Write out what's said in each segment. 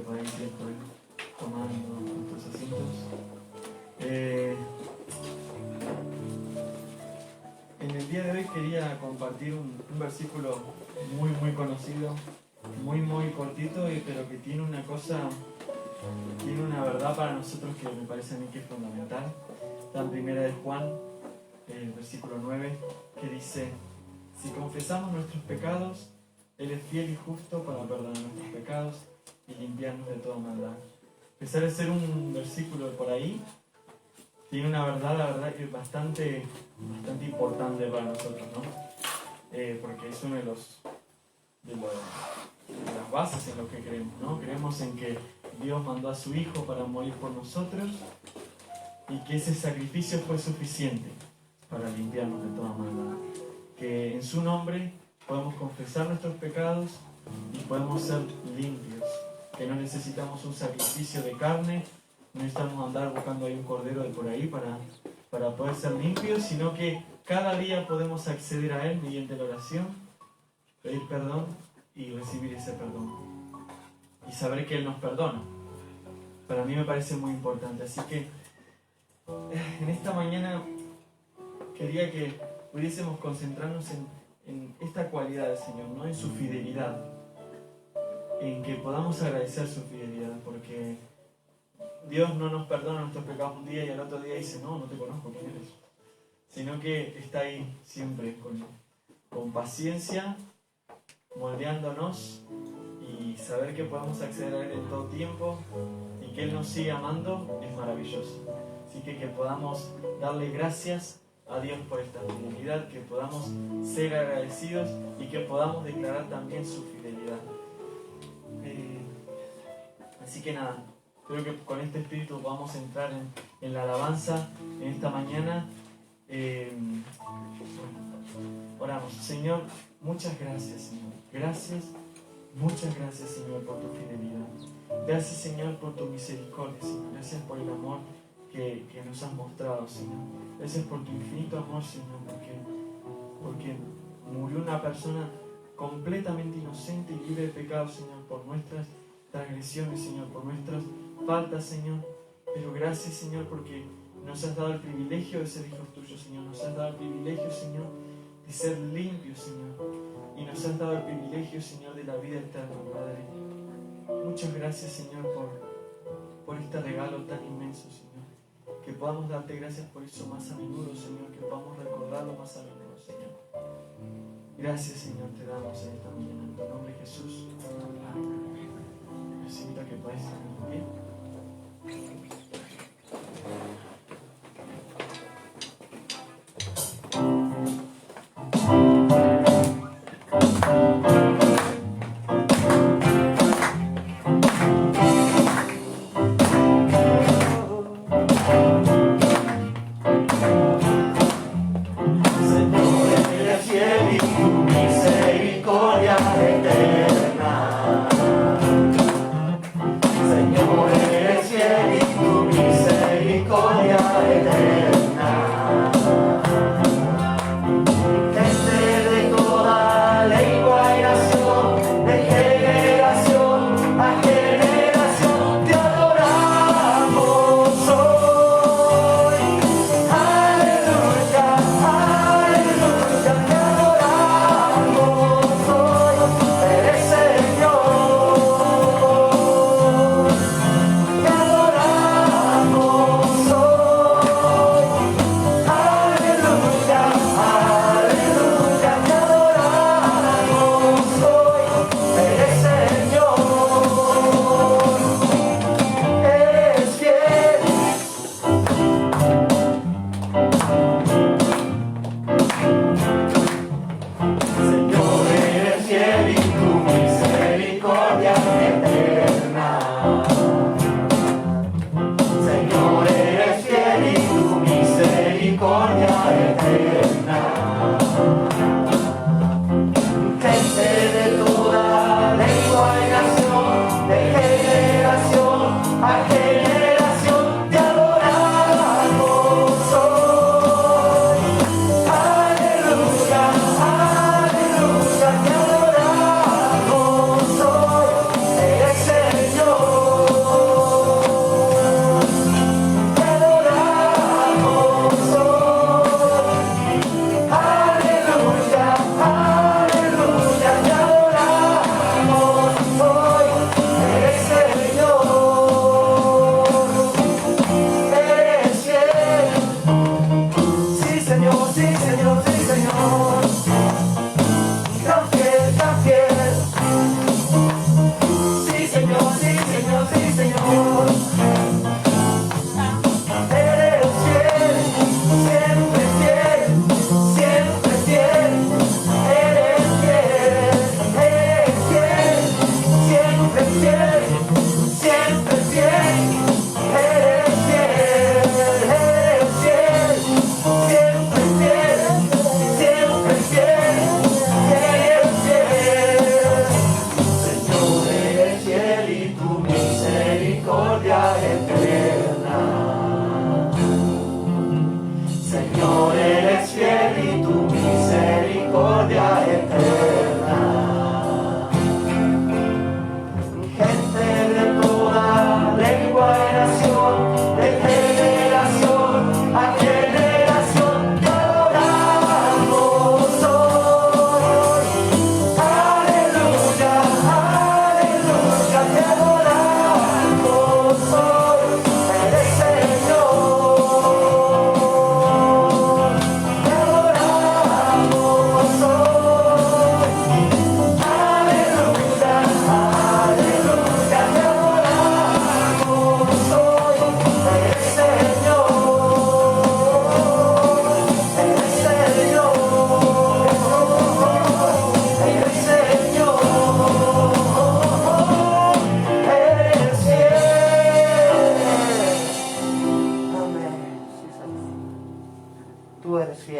por ahí tiempo tomando nuestros asientos. En el día de hoy quería compartir un versículo muy conocido, muy cortito, pero que tiene una cosa, tiene una verdad para nosotros que me parece a mí que es fundamental. Está en Primera de Juan, el versículo 9, que dice: si confesamos nuestros pecados, Él es fiel y justo para perdonar nuestros pecados y limpiarnos de toda maldad. A pesar de ser un versículo por ahí, tiene una verdad, la verdad, que es bastante importante para nosotros, ¿no? Porque es uno de las bases en lo que creemos, ¿no? Creemos en que Dios mandó a su Hijo para morir por nosotros y que ese sacrificio fue suficiente para limpiarnos de toda maldad. Que en su nombre podemos confesar nuestros pecados y podemos ser limpios. Que no necesitamos un sacrificio de carne, no necesitamos andar buscando ahí un cordero de por ahí para poder ser limpios, sino que cada día podemos acceder a Él mediante la oración, pedir perdón y recibir ese perdón. Y saber que Él nos perdona. Para mí me parece muy importante. Así que en esta mañana quería que pudiésemos concentrarnos en esta cualidad del Señor, ¿no? En su fidelidad. En que podamos agradecer su fidelidad, porque Dios no nos perdona nuestros pecados un día y al otro día dice: no te conozco, ¿quién eres? Sino que está ahí siempre con paciencia, moldeándonos, y saber que podemos acceder a Él en todo tiempo y que Él nos sigue amando es maravilloso. Así que podamos darle gracias a Dios por esta fidelidad, que podamos ser agradecidos y que podamos declarar también su fidelidad. Así que nada, creo que con este espíritu vamos a entrar en la alabanza en esta mañana. Oramos. Señor, muchas gracias, Señor. Muchas gracias, Señor, por tu fidelidad. Gracias, Señor, por tu misericordia, Señor. Gracias por el amor que nos has mostrado, Señor. Gracias por tu infinito amor, Señor, porque murió una persona completamente inocente y libre de pecado, Señor, por nuestras transgresiones, Señor, por nuestras faltas, Señor. Pero gracias, Señor, porque nos has dado el privilegio de ser hijos tuyos, Señor. Nos has dado el privilegio, Señor, de ser limpios, Señor. Y nos has dado el privilegio, Señor, de la vida eterna, Padre. Muchas gracias, Señor, por este regalo tan inmenso, Señor. Que podamos darte gracias por eso más a menudo, Señor. Que podamos recordarlo más a menudo, Señor. Gracias, Señor, te damos en esta mañana. En tu nombre, Jesús. Amén. Les invito a que podáis estar bien. Señor, eres fiel y tu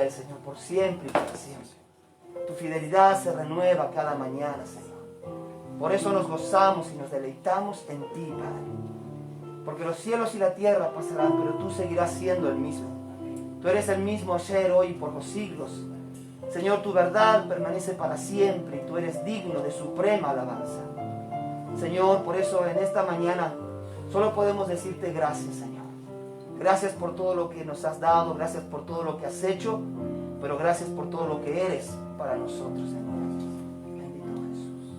Él, Señor, por siempre y para siempre. Tu fidelidad se renueva cada mañana, Señor. Por eso nos gozamos y nos deleitamos en ti, Padre. Porque los cielos y la tierra pasarán, pero tú seguirás siendo el mismo. Tú eres el mismo ayer, hoy y por los siglos. Señor, tu verdad permanece para siempre y tú eres digno de suprema alabanza. Señor, por eso en esta mañana solo podemos decirte gracias, Señor. Gracias por todo lo que nos has dado, gracias por todo lo que has hecho, pero gracias por todo lo que eres para nosotros, Señor. Bendito Jesús.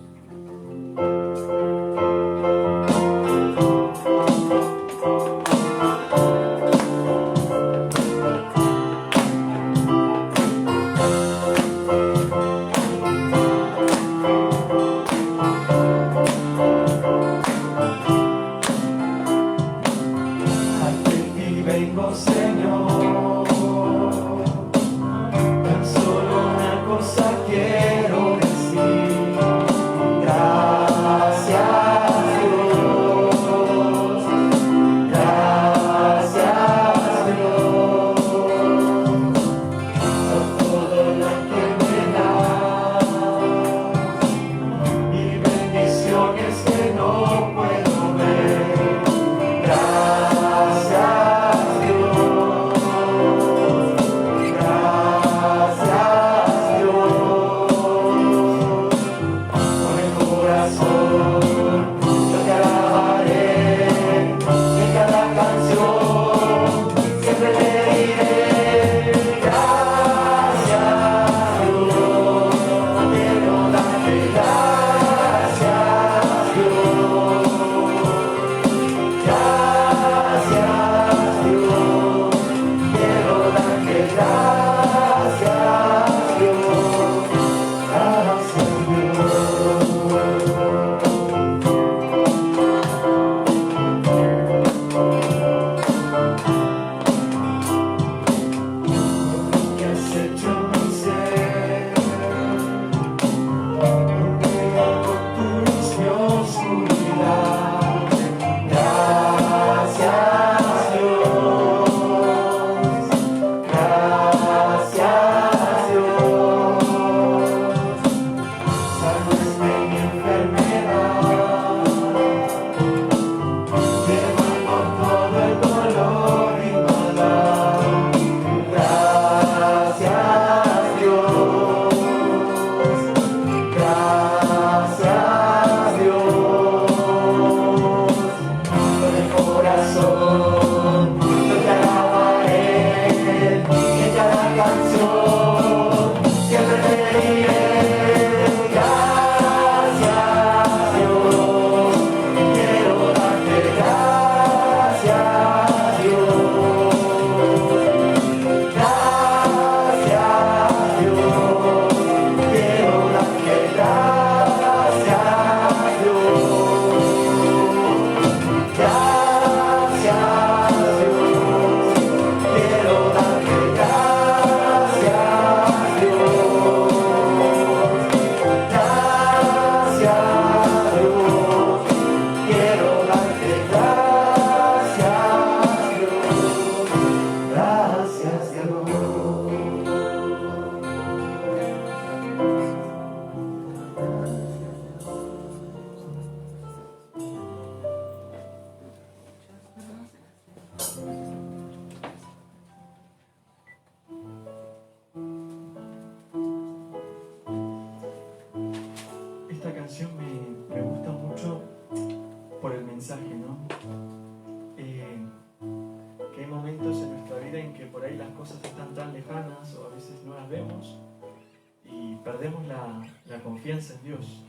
La confianza en Dios,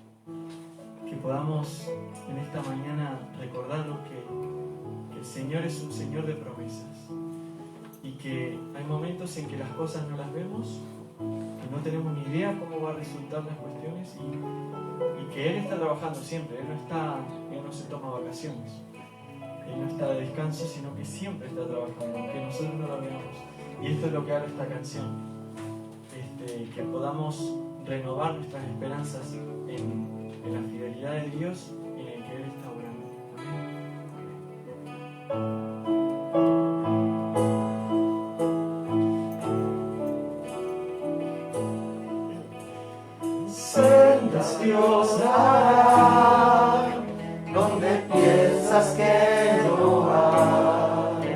que podamos en esta mañana recordarnos que el Señor es un Señor de promesas y que hay momentos en que las cosas no las vemos, que no tenemos ni idea cómo van a resultar las cuestiones y que Él está trabajando siempre. Él no se toma vacaciones, Él no está de descanso, sino que siempre está trabajando, aunque nosotros no lo veamos. Y esto es lo que habla esta canción, que podamos renovar nuestras esperanzas en la fidelidad de Dios y en el que Él está obrando. Amén. piensas que no hay,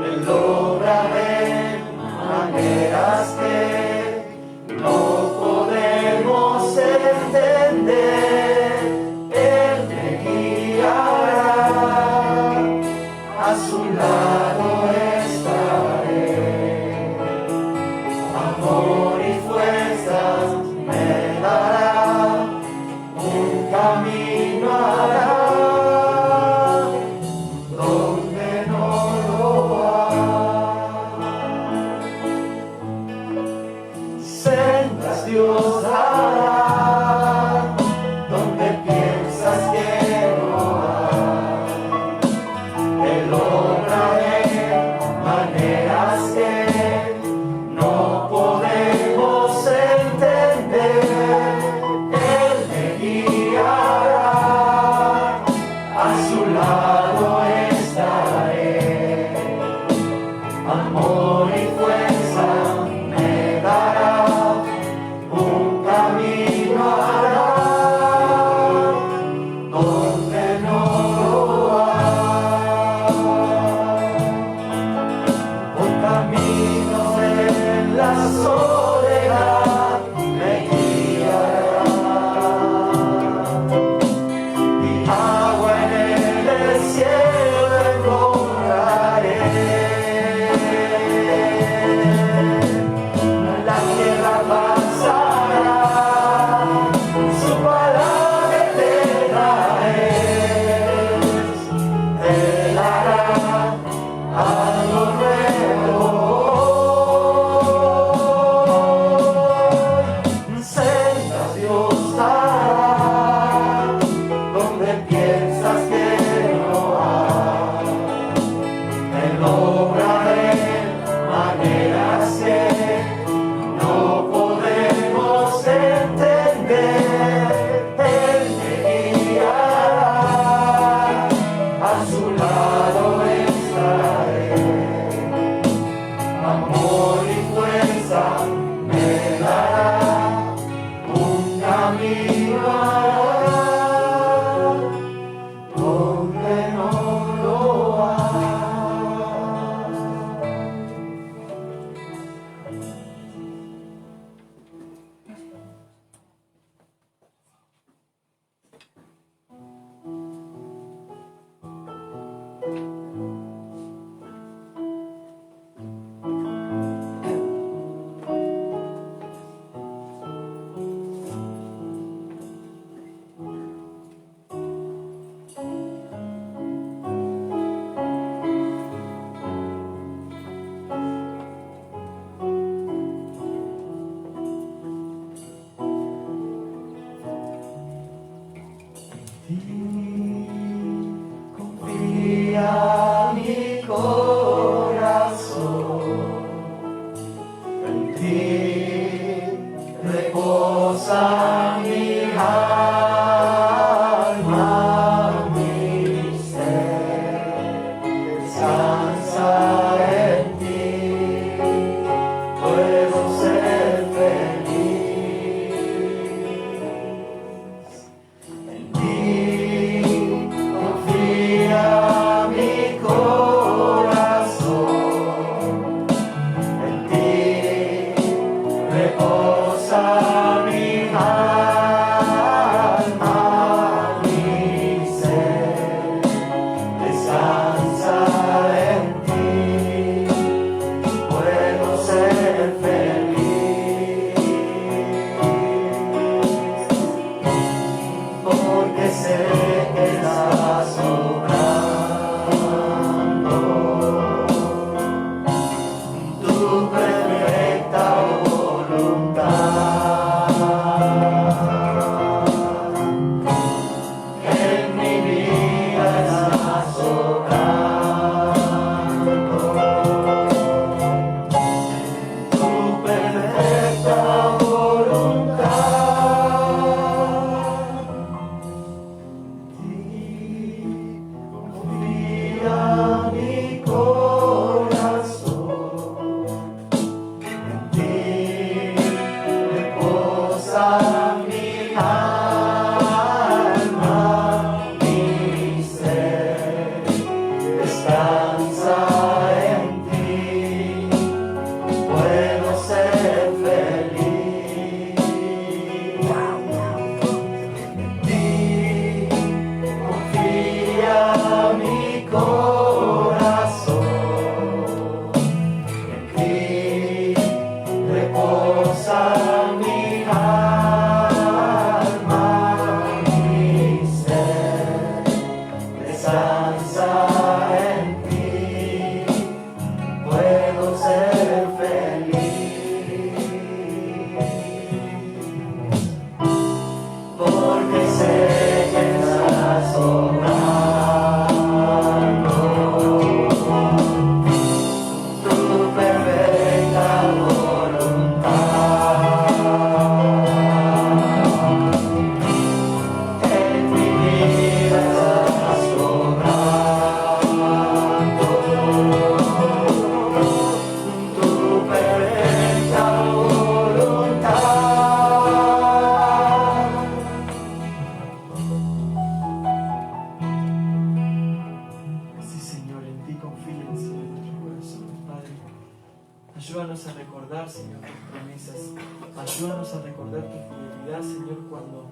Él obra de maneras que no podemos entender. Él me guiará, a su lado estaré, amor y fuerzas me dará, un camino hará donde no lo hay. Sendas Dios hará donde piensas que no hay. Él obra de maneras que no podemos entender. Él me guiará, a su lado estaré, amor y fuerza me dará, un camino hará donde no lo hay. Un camino en la soledad me guiará, y agua en el desierto encontraré. La tierra pasará, su palabra eterna es. Él hará algo nuevo. Sendas Dios hará donde piensas que no hay. Él obra de maneras que no podemos entender. Él me guiará, a su lado estaré, amor y fuerza me dará, un camino hará donde no lo hay. corazón, en ti reposa mi alma, mi ser descansa en ti, puedo ser feliz, porque sé que estás obrando tu perfecta voluntad en mi vida. Estás obrando tu perfecta voluntad. Sí, Señor, en ti confíen, Señor, en nuestros corazones, Padre. Ayúdanos a recordar, Señor, tus promesas. Ayúdanos a recordar tu fidelidad, Señor, cuando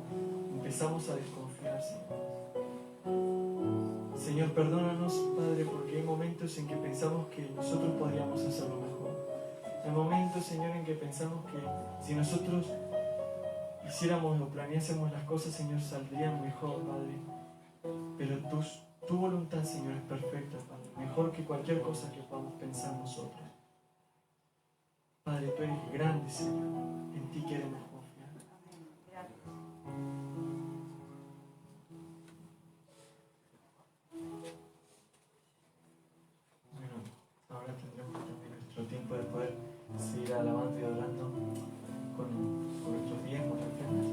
empezamos a desconfiar, Señor. Señor, perdónanos, Padre, porque hay momentos en que pensamos que nosotros podríamos hacerlo mejor. Hay momentos, Señor, en que pensamos que si nosotros hiciéramos o planeásemos las cosas, Señor, saldrían mejor, Padre. Pero tu voluntad, Señor, es perfecta, Padre, mejor que cualquier cosa que podamos pensar nosotros. Padre, tú eres grande, Señor, en ti queremos confiar. Bueno, ahora tendremos también nuestro tiempo de poder seguir alabando y adorando con nuestros diezmos y ofrendas.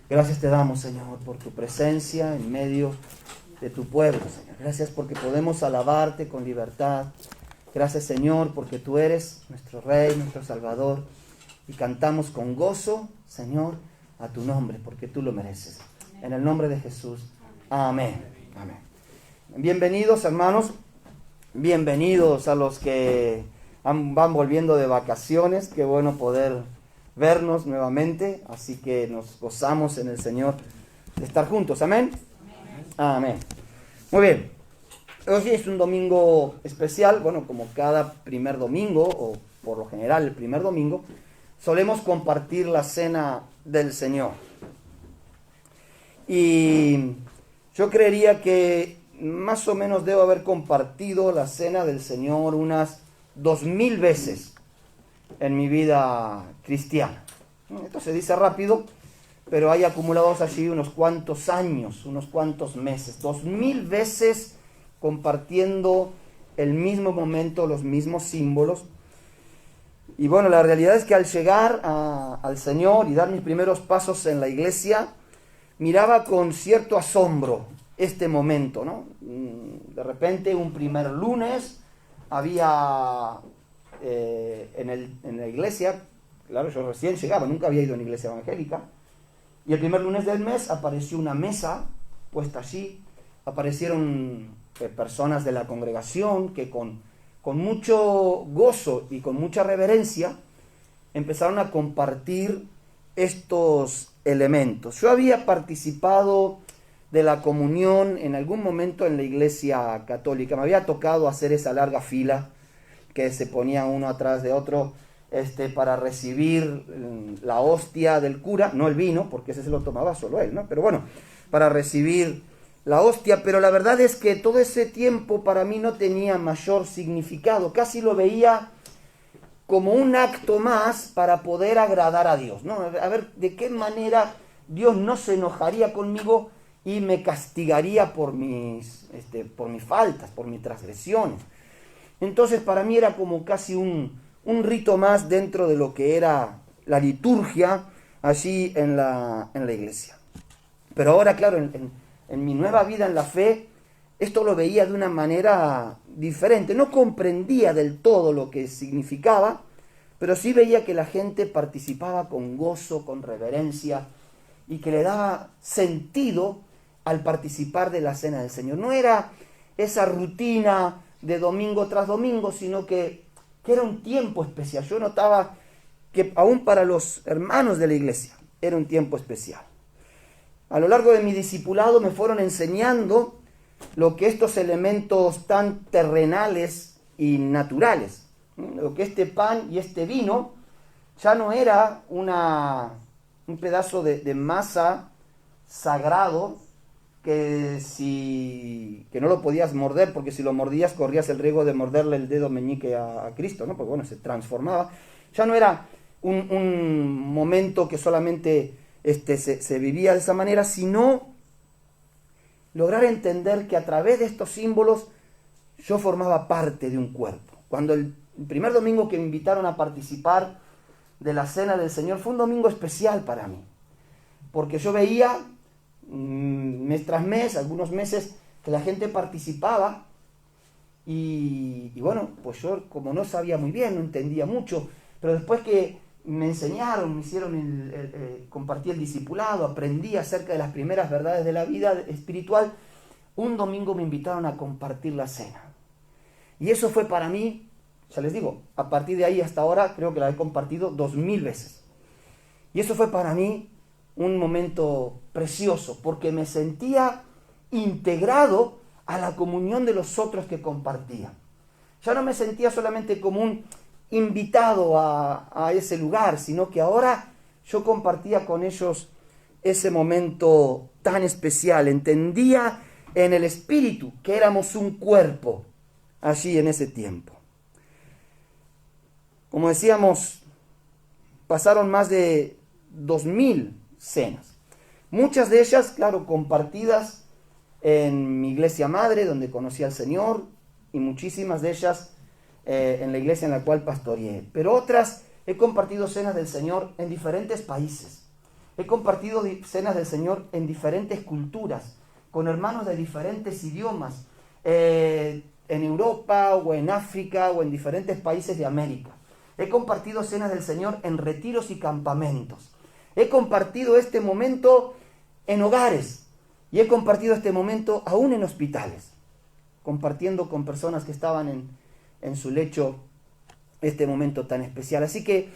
Gracias te damos, Señor, por tu presencia en medio de tu pueblo, Señor. Gracias porque podemos alabarte con libertad. Gracias, Señor, porque tú eres nuestro Rey, nuestro Salvador. Y cantamos con gozo, Señor, a tu nombre, porque tú lo mereces. En el nombre de Jesús. Amén. Amén. Bienvenidos, hermanos. Bienvenidos a los que van volviendo de vacaciones. Qué bueno poder vernos nuevamente. Así que nos gozamos en el Señor de estar juntos. Amén. Amén. Muy bien. Hoy es un domingo especial. Bueno, como cada primer domingo, o por lo general el primer domingo, solemos compartir la cena del Señor. Y yo creería que más o menos debo haber compartido la cena del Señor unas 2000 veces en mi vida cristiana. Esto se dice rápido, pero hay acumulados allí unos cuantos años, unos cuantos meses. 2000 veces compartiendo el mismo momento, los mismos símbolos. Y bueno, la realidad es que al llegar al Señor y dar mis primeros pasos en la iglesia, miraba con cierto asombro este momento, ¿no? De repente, un primer lunes, había en la iglesia, claro, yo recién llegaba, nunca había ido a una iglesia evangélica, y el primer lunes del mes apareció una mesa puesta allí, aparecieron personas de la congregación que con mucho gozo y con mucha reverencia empezaron a compartir estos elementos. Yo había participado de la comunión en algún momento en la iglesia católica, me había tocado hacer esa larga fila que se ponía uno atrás de otro para recibir la hostia del cura, no el vino, porque ese se lo tomaba solo él, ¿no? Pero bueno, para recibir la hostia, pero la verdad es que todo ese tiempo para mí no tenía mayor significado, casi lo veía como un acto más para poder agradar a Dios, ¿no? A ver, ¿de qué manera Dios no se enojaría conmigo y me castigaría por mis faltas, por mis transgresiones? Entonces para mí era como casi un rito más dentro de lo que era la liturgia allí en la iglesia. Pero ahora, claro, en mi nueva vida en la fe, esto lo veía de una manera diferente. No comprendía del todo lo que significaba, pero sí veía que la gente participaba con gozo, con reverencia, y que le daba sentido al participar de la cena del Señor. No era esa rutina de domingo tras domingo, sino que era un tiempo especial. Yo notaba que aún para los hermanos de la iglesia era un tiempo especial. A lo largo de mi discipulado me fueron enseñando lo que estos elementos tan terrenales y naturales, lo que este pan y este vino ya no era un pedazo de masa sagrado que no lo podías morder, porque si lo mordías corrías el riesgo de morderle el dedo meñique a Cristo, ¿no? Porque bueno, se transformaba. Ya no era un momento que solamente se vivía de esa manera, sino lograr entender que a través de estos símbolos yo formaba parte de un cuerpo. Cuando el primer domingo que me invitaron a participar de la cena del Señor fue un domingo especial para mí, porque yo veía mes tras mes, algunos meses, que la gente participaba y bueno, pues yo como no sabía muy bien, no entendía mucho, pero después que me enseñaron, me hicieron compartí el discipulado, aprendí acerca de las primeras verdades de la vida espiritual, un domingo me invitaron a compartir la cena. Y eso fue para mí, ya les digo, a partir de ahí hasta ahora creo que la he compartido 2000 veces. Y eso fue para mí un momento precioso, porque me sentía integrado a la comunión de los otros que compartían. Ya no me sentía solamente como un invitado a ese lugar, sino que ahora yo compartía con ellos ese momento tan especial. Entendía en el espíritu que éramos un cuerpo allí en ese tiempo. Como decíamos, pasaron más de 2000 cenas. Muchas de ellas, claro, compartidas en mi iglesia madre, donde conocí al Señor, y muchísimas de ellas en la iglesia en la cual pastoreé. Pero otras he compartido cenas del Señor en diferentes países. He compartido cenas del Señor en diferentes culturas, con hermanos de diferentes idiomas, en Europa o en África o en diferentes países de América. He compartido cenas del Señor en retiros y campamentos. He compartido este momento en hogares y he compartido este momento aún en hospitales, compartiendo con personas que estaban en su lecho este momento tan especial. Así que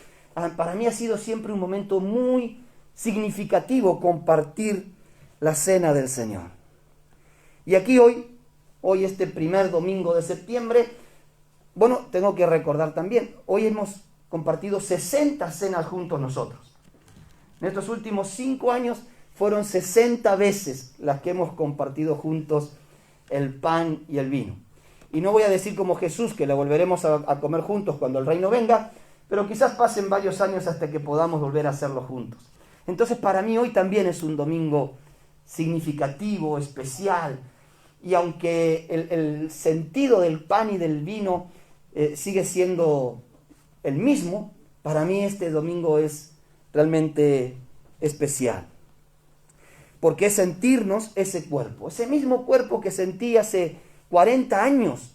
para mí ha sido siempre un momento muy significativo compartir la cena del Señor. Y aquí hoy este primer domingo de septiembre, bueno, tengo que recordar también, hoy hemos compartido 60 cenas juntos nosotros. En estos últimos 5 años fueron 60 veces las que hemos compartido juntos el pan y el vino. Y no voy a decir como Jesús que la volveremos a comer juntos cuando el reino venga, pero quizás pasen varios años hasta que podamos volver a hacerlo juntos. Entonces para mí hoy también es un domingo significativo, especial, y aunque el sentido del pan y del vino sigue siendo el mismo, para mí este domingo es realmente especial. Porque es sentirnos ese cuerpo, ese mismo cuerpo que sentí hace 40 años.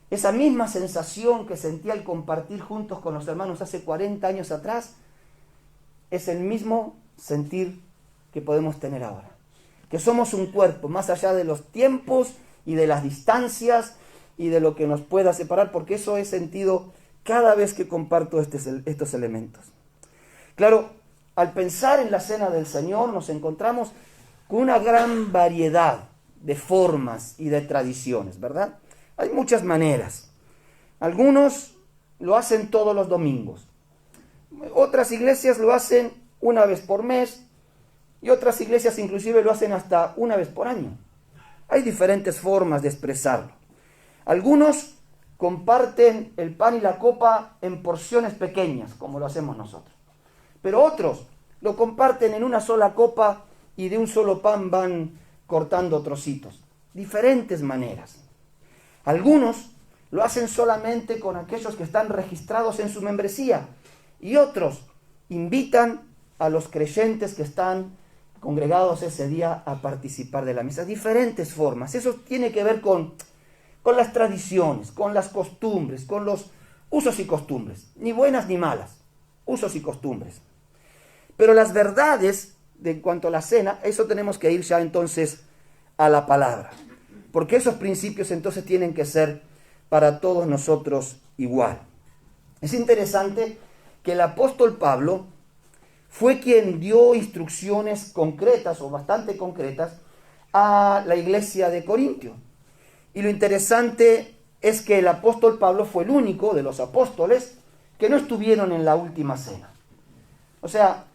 Esa misma sensación que sentí al compartir juntos con los hermanos hace 40 años atrás, es el mismo sentir que podemos tener ahora. Que somos un cuerpo, más allá de los tiempos y de las distancias y de lo que nos pueda separar, porque eso he sentido cada vez que comparto estos elementos. Claro, al pensar en la cena del Señor nos encontramos con una gran variedad de formas y de tradiciones, ¿verdad? Hay muchas maneras. Algunos lo hacen todos los domingos. Otras iglesias lo hacen una vez por mes y otras iglesias inclusive lo hacen hasta una vez por año. Hay diferentes formas de expresarlo. Algunos comparten el pan y la copa en porciones pequeñas, como lo hacemos nosotros. Pero otros lo comparten en una sola copa y de un solo pan van cortando trocitos. Diferentes maneras. Algunos lo hacen solamente con aquellos que están registrados en su membresía y otros invitan a los creyentes que están congregados ese día a participar de la misa. Diferentes formas. Eso tiene que ver con las tradiciones, con las costumbres, con los usos y costumbres. Ni buenas ni malas. Usos y costumbres. Pero las verdades en cuanto a la cena, eso tenemos que ir ya entonces a la palabra. Porque esos principios entonces tienen que ser para todos nosotros igual. Es interesante que el apóstol Pablo fue quien dio instrucciones concretas o bastante concretas a la iglesia de Corintio. Y lo interesante es que el apóstol Pablo fue el único de los apóstoles que no estuvieron en la última cena. O sea,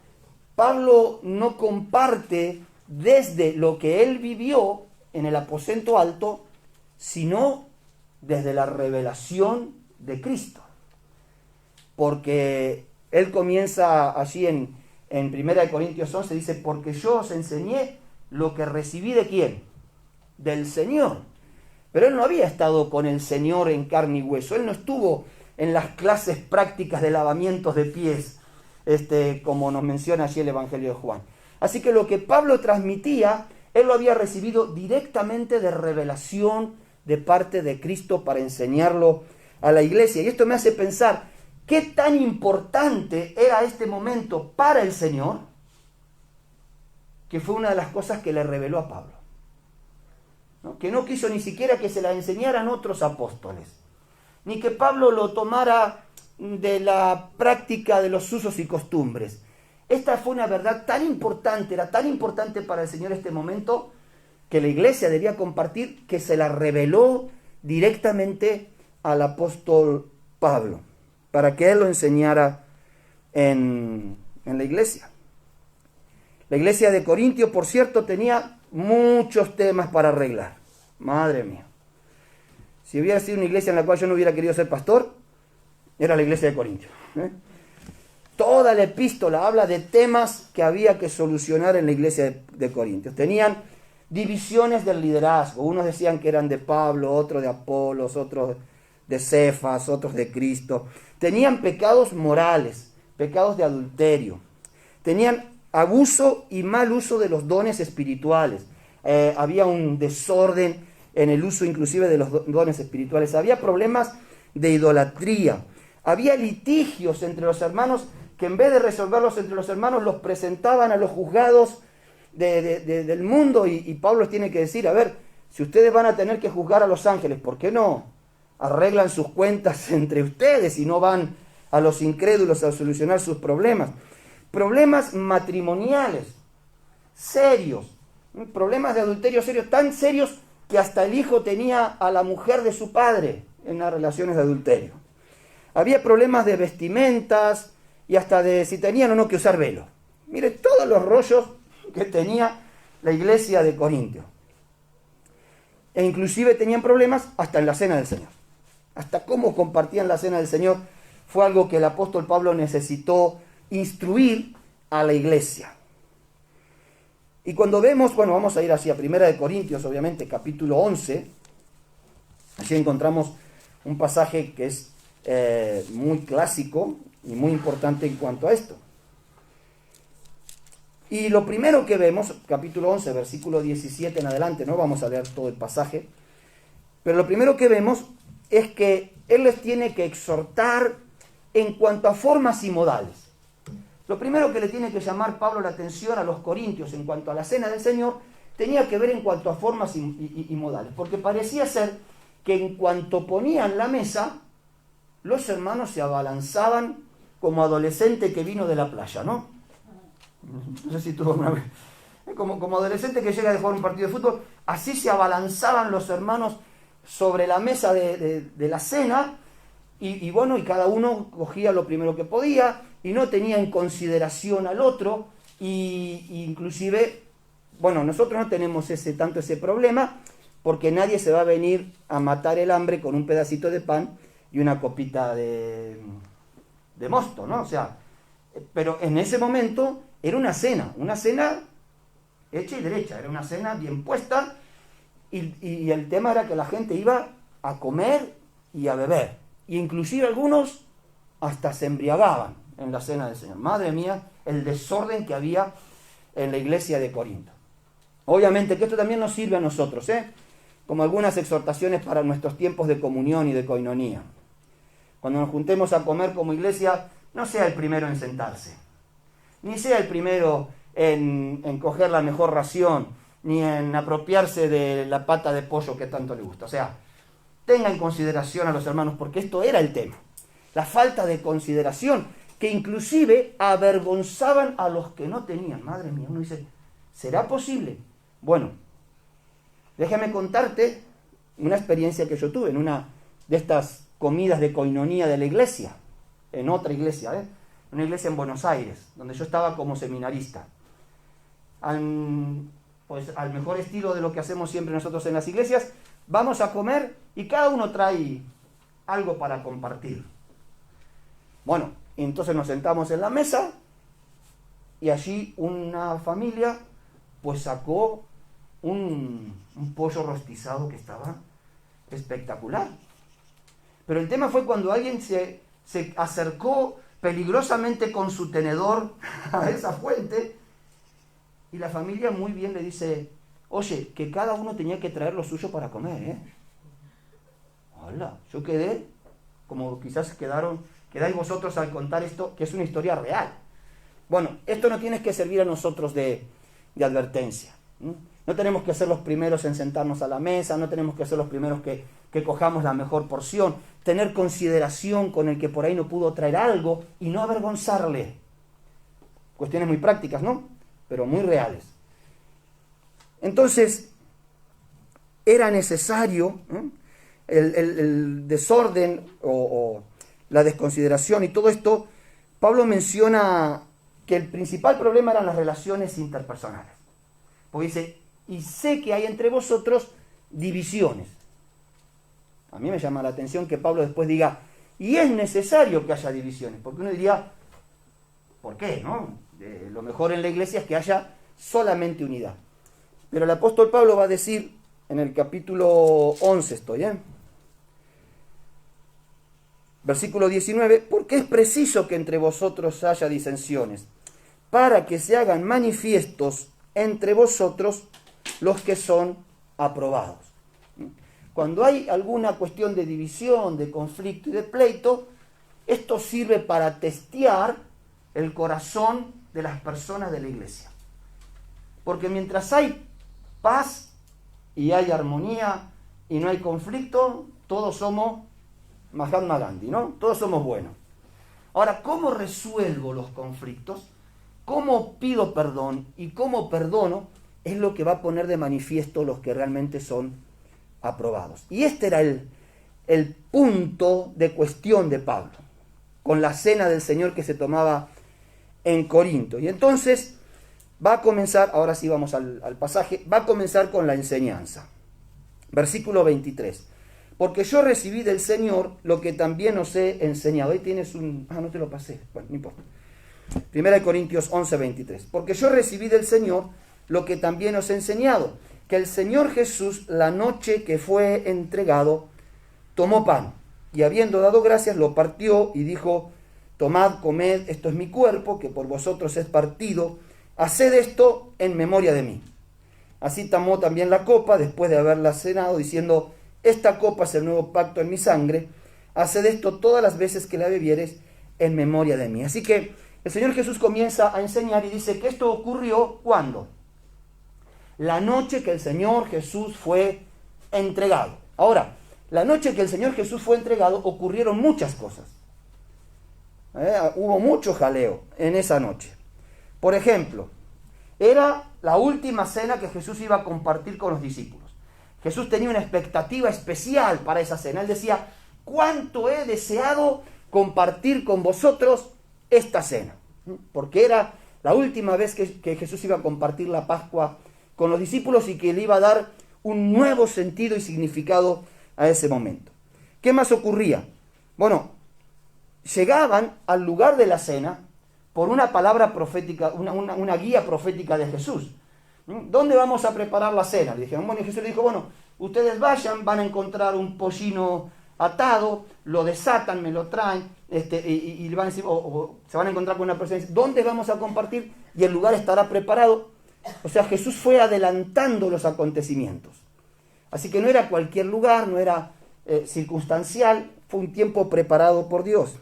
Pablo no comparte desde lo que él vivió en el aposento alto, sino desde la revelación de Cristo. Porque él comienza allí en 1 Corintios 11, dice, porque yo os enseñé lo que recibí ¿de quién? Del Señor. Pero él no había estado con el Señor en carne y hueso, él no estuvo en las clases prácticas de lavamientos de pies, como nos menciona allí el Evangelio de Juan. Así que lo que Pablo transmitía, él lo había recibido directamente de revelación de parte de Cristo para enseñarlo a la iglesia. Y esto me hace pensar, ¿qué tan importante era este momento para el Señor? Que fue una de las cosas que le reveló a Pablo, ¿no? Que no quiso ni siquiera que se la enseñaran otros apóstoles, ni que Pablo lo tomara de la práctica de los usos y costumbres. Esta fue una verdad tan importante, era tan importante para el Señor este momento, que la iglesia debía compartir, que se la reveló directamente al apóstol Pablo, para que él lo enseñara en la iglesia. La iglesia de Corintio, por cierto, tenía muchos temas para arreglar. Madre mía. Si hubiera sido una iglesia en la cual yo no hubiera querido ser pastor, era la iglesia de Corintio. Toda la epístola habla de temas que había que solucionar en la iglesia de Corintios. Tenían divisiones del liderazgo. Unos decían que eran de Pablo, otros de Apolos, otros de Cefas, otros de Cristo. Tenían pecados morales, pecados de adulterio. Tenían abuso y mal uso de los dones espirituales. Había un desorden en el uso inclusive de los dones espirituales. Había problemas de idolatría. Había litigios entre los hermanos que en vez de resolverlos entre los hermanos los presentaban a los juzgados del mundo y Pablo tiene que decir, a ver, si ustedes van a tener que juzgar a los ángeles, ¿por qué no arreglan sus cuentas entre ustedes y no van a los incrédulos a solucionar sus problemas? Problemas matrimoniales serios, problemas de adulterio serios, tan serios que hasta el hijo tenía a la mujer de su padre en las relaciones de adulterio. Había problemas de vestimentas y hasta de si tenían o no que usar velo. Mire todos los rollos que tenía la iglesia de Corintio. E inclusive tenían problemas hasta en la cena del Señor. Hasta cómo compartían la cena del Señor fue algo que el apóstol Pablo necesitó instruir a la iglesia. Y cuando vemos, bueno, vamos a ir hacia 1 Corintios, obviamente, capítulo 11. Allí encontramos un pasaje que es muy clásico y muy importante en cuanto a esto. Y lo primero que vemos, capítulo 11, versículo 17 en adelante, no vamos a leer todo el pasaje, pero lo primero que vemos es que él les tiene que exhortar en cuanto a formas y modales. Lo primero que le tiene que llamar Pablo la atención a los corintios en cuanto a la cena del Señor tenía que ver en cuanto a formas y modales, porque parecía ser que en cuanto ponían la mesa, los hermanos se abalanzaban como adolescente que vino de la playa, ¿no? No sé si tuvo una vez. Como adolescente que llega de jugar un partido de fútbol, así se abalanzaban los hermanos sobre la mesa de la cena, y bueno, y cada uno cogía lo primero que podía, y no tenía en consideración al otro, y inclusive, bueno, nosotros no tenemos tanto ese problema, porque nadie se va a venir a matar el hambre con un pedacito de pan y una copita de mosto, ¿no? O sea, pero en ese momento era una cena hecha y derecha, era una cena bien puesta, y el tema era que la gente iba a comer y a beber, e inclusive algunos hasta se embriagaban en la cena del Señor. Madre mía, el desorden que había en la iglesia de Corinto. Obviamente que esto también nos sirve a nosotros, como algunas exhortaciones para nuestros tiempos de comunión y de coinonía. Cuando nos juntemos a comer como iglesia, no sea el primero en sentarse, ni sea el primero en coger la mejor ración, ni en apropiarse de la pata de pollo que tanto le gusta. O sea, tenga en consideración a los hermanos, porque esto era el tema. La falta de consideración, que inclusive avergonzaban a los que no tenían. Madre mía, uno dice, ¿será posible? Bueno, déjame contarte una experiencia que yo tuve en una de estas comidas de coinonía de la iglesia, en otra iglesia, una iglesia en Buenos Aires, donde yo estaba como seminarista. Al mejor estilo de lo que hacemos siempre nosotros en las iglesias, vamos a comer y cada uno trae algo para compartir. Bueno, entonces nos sentamos en la mesa y allí una familia pues sacó un pollo rostizado que estaba espectacular. Pero el tema fue cuando alguien se acercó peligrosamente con su tenedor a esa fuente, y la familia muy bien le dice, oye, que cada uno tenía que traer lo suyo para comer, Hola, yo quedé, como quizás quedáis vosotros al contar esto, que es una historia real. Bueno, esto no tiene que servir a nosotros de advertencia. No tenemos que ser los primeros en sentarnos a la mesa, no tenemos que ser los primeros que cojamos la mejor porción, tener consideración con el que por ahí no pudo traer algo y no avergonzarle. Cuestiones muy prácticas, ¿no? Pero muy reales. Entonces, era necesario el desorden o la desconsideración y todo esto. Pablo menciona que el principal problema eran las relaciones interpersonales. Porque dice, y sé que hay entre vosotros divisiones. A mí me llama la atención que Pablo después diga, y es necesario que haya divisiones, porque uno diría, ¿por qué? ¿No? Lo mejor en la iglesia es que haya solamente unidad. Pero el apóstol Pablo va a decir, en el capítulo 11 estoy, versículo 19, porque es preciso que entre vosotros haya disensiones, para que se hagan manifiestos entre vosotros los que son aprobados. Cuando hay alguna cuestión de división, de conflicto y de pleito, esto sirve para testear el corazón de las personas de la iglesia. Porque mientras hay paz y hay armonía y no hay conflicto, todos somos Mahatma Gandhi, ¿no? Todos somos buenos. Ahora, ¿cómo resuelvo los conflictos? ¿Cómo pido perdón y cómo perdono? Es lo que va a poner de manifiesto los que realmente son aprobados. Y este era el punto de cuestión de Pablo, con la cena del Señor que se tomaba en Corinto. Y entonces va a comenzar, ahora sí vamos al pasaje, va a comenzar con la enseñanza. Versículo 23. Porque yo recibí del Señor lo que también os he enseñado. Ahí tienes no te lo pasé. Bueno, no importa. 1 Corintios 11, 23. Porque yo recibí del Señor lo que también os he enseñado, que el Señor Jesús, la noche que fue entregado, tomó pan, y habiendo dado gracias, lo partió y dijo: tomad, comed, esto es mi cuerpo, que por vosotros es partido, haced esto en memoria de mí. Así tomó también la copa, después de haberla cenado, diciendo: esta copa es el nuevo pacto en mi sangre, haced esto todas las veces que la bebiereis en memoria de mí. Así que el Señor Jesús comienza a enseñar y dice que esto ocurrió, ¿cuándo? La noche que el Señor Jesús fue entregado. Ahora, la noche que el Señor Jesús fue entregado ocurrieron muchas cosas. Hubo mucho jaleo en esa noche. Por ejemplo, era la última cena que Jesús iba a compartir con los discípulos. Jesús tenía una expectativa especial para esa cena. Él decía: cuánto he deseado compartir con vosotros esta cena. Porque era la última vez que Jesús iba a compartir la Pascua con los discípulos y que le iba a dar un nuevo sentido y significado a ese momento. ¿Qué más ocurría? Bueno, llegaban al lugar de la cena por una palabra profética, una guía profética de Jesús. ¿Dónde vamos a preparar la cena? Le dijeron, bueno, y Jesús le dijo: bueno, ustedes vayan, van a encontrar un pollino atado, lo desatan, me lo traen, y van a decir, o se van a encontrar con una persona y dice: ¿dónde vamos a compartir? Y el lugar estará preparado. O sea, Jesús fue adelantando los acontecimientos. Así que no era cualquier lugar, no era circunstancial, fue un tiempo preparado por Dios.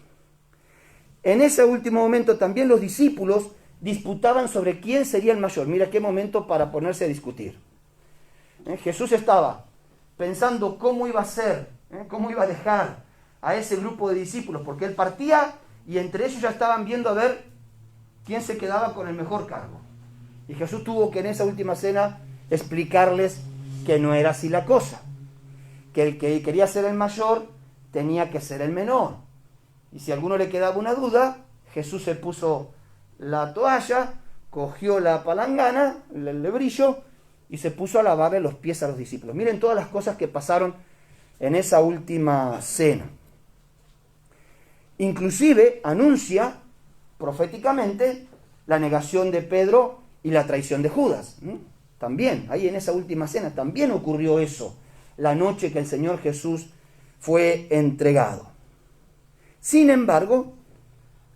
En ese último momento también los discípulos disputaban sobre quién sería el mayor. Mira qué momento para ponerse a discutir. Jesús estaba pensando cómo iba a ser, cómo iba a dejar a ese grupo de discípulos, porque él partía y entre ellos ya estaban viendo a ver quién se quedaba con el mejor cargo. Y Jesús tuvo que en esa última cena explicarles que no era así la cosa, que el que quería ser el mayor tenía que ser el menor. Y si a alguno le quedaba una duda, Jesús se puso la toalla, cogió la palangana, el lebrillo, y se puso a lavarle los pies a los discípulos. Miren todas las cosas que pasaron en esa última cena. Inclusive anuncia proféticamente la negación de Pedro y la traición de Judas. También, ahí en esa última cena, también ocurrió eso, la noche que el Señor Jesús fue entregado. Sin embargo,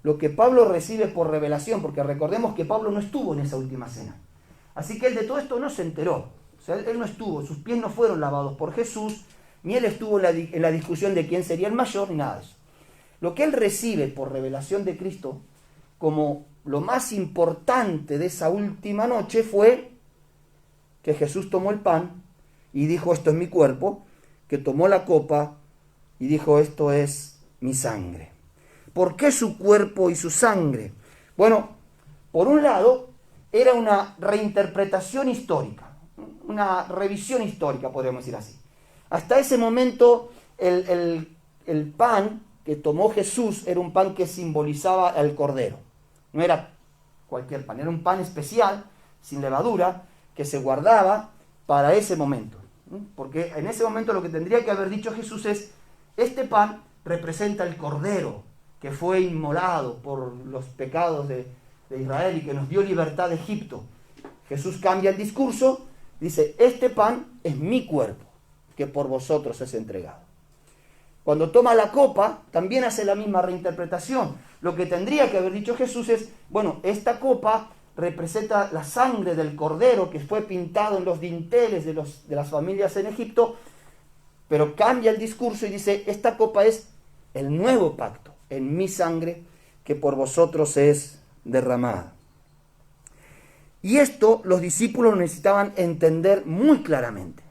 lo que Pablo recibe por revelación, porque recordemos que Pablo no estuvo en esa última cena, así que él de todo esto no se enteró. O sea, él no estuvo, sus pies no fueron lavados por Jesús, ni él estuvo en la discusión de quién sería el mayor, ni nada de eso. Lo que él recibe por revelación de Cristo como lo más importante de esa última noche fue que Jesús tomó el pan y dijo: esto es mi cuerpo, que tomó la copa y dijo: esto es mi sangre. ¿Por qué su cuerpo y su sangre? Bueno, por un lado, era una reinterpretación histórica, una revisión histórica, podríamos decir así. Hasta ese momento, el pan que tomó Jesús era un pan que simbolizaba al Cordero. No era cualquier pan, era un pan especial, sin levadura, que se guardaba para ese momento. Porque en ese momento lo que tendría que haber dicho Jesús es: este pan representa el Cordero que fue inmolado por los pecados de Israel y que nos dio libertad de Egipto. Jesús cambia el discurso, dice: este pan es mi cuerpo, que por vosotros es entregado. Cuando toma la copa, también hace la misma reinterpretación. Lo que tendría que haber dicho Jesús es: bueno, esta copa representa la sangre del Cordero que fue pintado en los dinteles de las familias en Egipto, pero cambia el discurso y dice: esta copa es el nuevo pacto en mi sangre que por vosotros es derramada. Y esto los discípulos necesitaban entender muy claramente.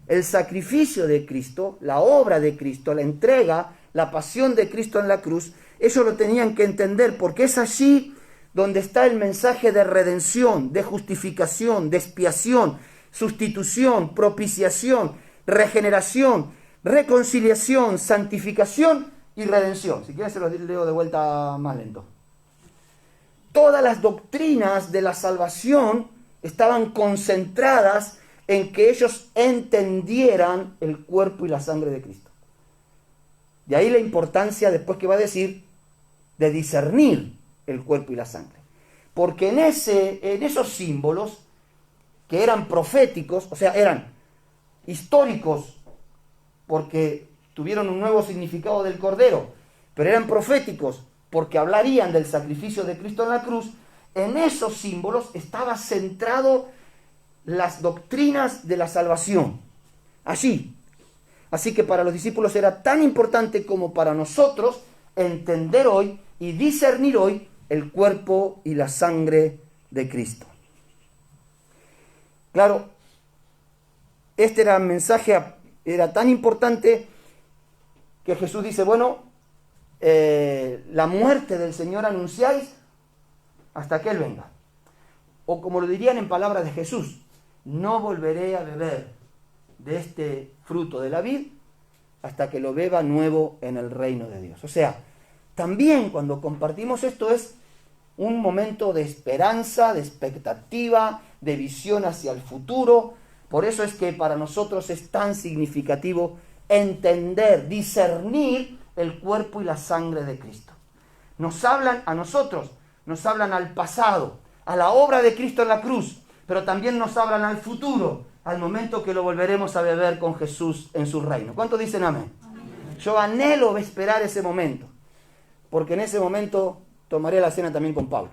El sacrificio de Cristo, la obra de Cristo, la entrega, la pasión de Cristo en la cruz, ellos lo tenían que entender, porque es allí donde está el mensaje de redención, de justificación, de expiación, sustitución, propiciación, regeneración, reconciliación, santificación y redención. Si quieren se los leo de vuelta más lento. Todas las doctrinas de la salvación estaban concentradas en que ellos entendieran el cuerpo y la sangre de Cristo. De ahí la importancia, después que va a decir, de discernir el cuerpo y la sangre. Porque en esos símbolos que eran proféticos, o sea, eran históricos porque tuvieron un nuevo significado del Cordero, pero eran proféticos porque hablarían del sacrificio de Cristo en la cruz. En esos símbolos estaba centrado las doctrinas de la salvación. Así que para los discípulos era tan importante como para nosotros entender hoy y discernir hoy el cuerpo y la sangre de Cristo. Claro, este era el mensaje, era tan importante que Jesús dice, bueno, la muerte del Señor anunciáis hasta que Él venga. O como lo dirían en palabras de Jesús, no volveré a beber de este fruto de la vid hasta que lo beba nuevo en el reino de Dios. O sea, también cuando compartimos esto es un momento de esperanza, de expectativa, de visión hacia el futuro. Por eso es que para nosotros es tan significativo entender, discernir el cuerpo y la sangre de Cristo. Nos hablan a nosotros, nos hablan al pasado, a la obra de Cristo en la cruz, pero también nos hablan al futuro, al momento que lo volveremos a beber con Jesús en su reino. ¿Cuántos dicen amén? Amén. Yo anhelo esperar ese momento, porque en ese momento tomaré la cena también con Pablo,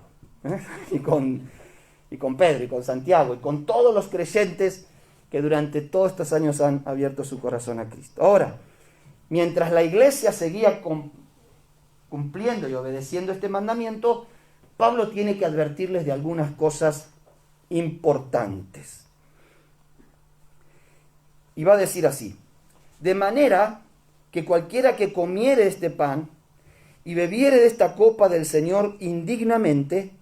y con Pedro, y con Santiago, y con todos los creyentes que durante todos estos años han abierto su corazón a Cristo. Ahora, mientras la iglesia seguía cumpliendo y obedeciendo este mandamiento, Pablo tiene que advertirles de algunas cosas importantes. Y va a decir así: de manera que cualquiera que comiere este pan y bebiere de esta copa del Señor indignamente,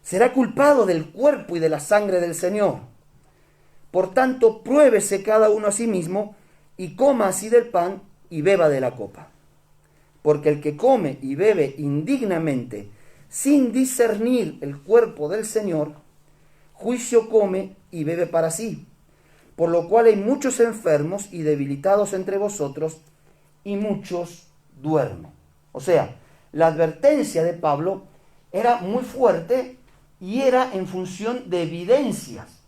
será culpado del cuerpo y de la sangre del Señor. Por tanto, pruébese cada uno a sí mismo y coma así del pan y beba de la copa. Porque el que come y bebe indignamente, sin discernir el cuerpo del Señor, juicio come y bebe para sí. Por lo cual hay muchos enfermos y debilitados entre vosotros, y muchos duermen. O sea, la advertencia de Pablo era muy fuerte y era en función de evidencias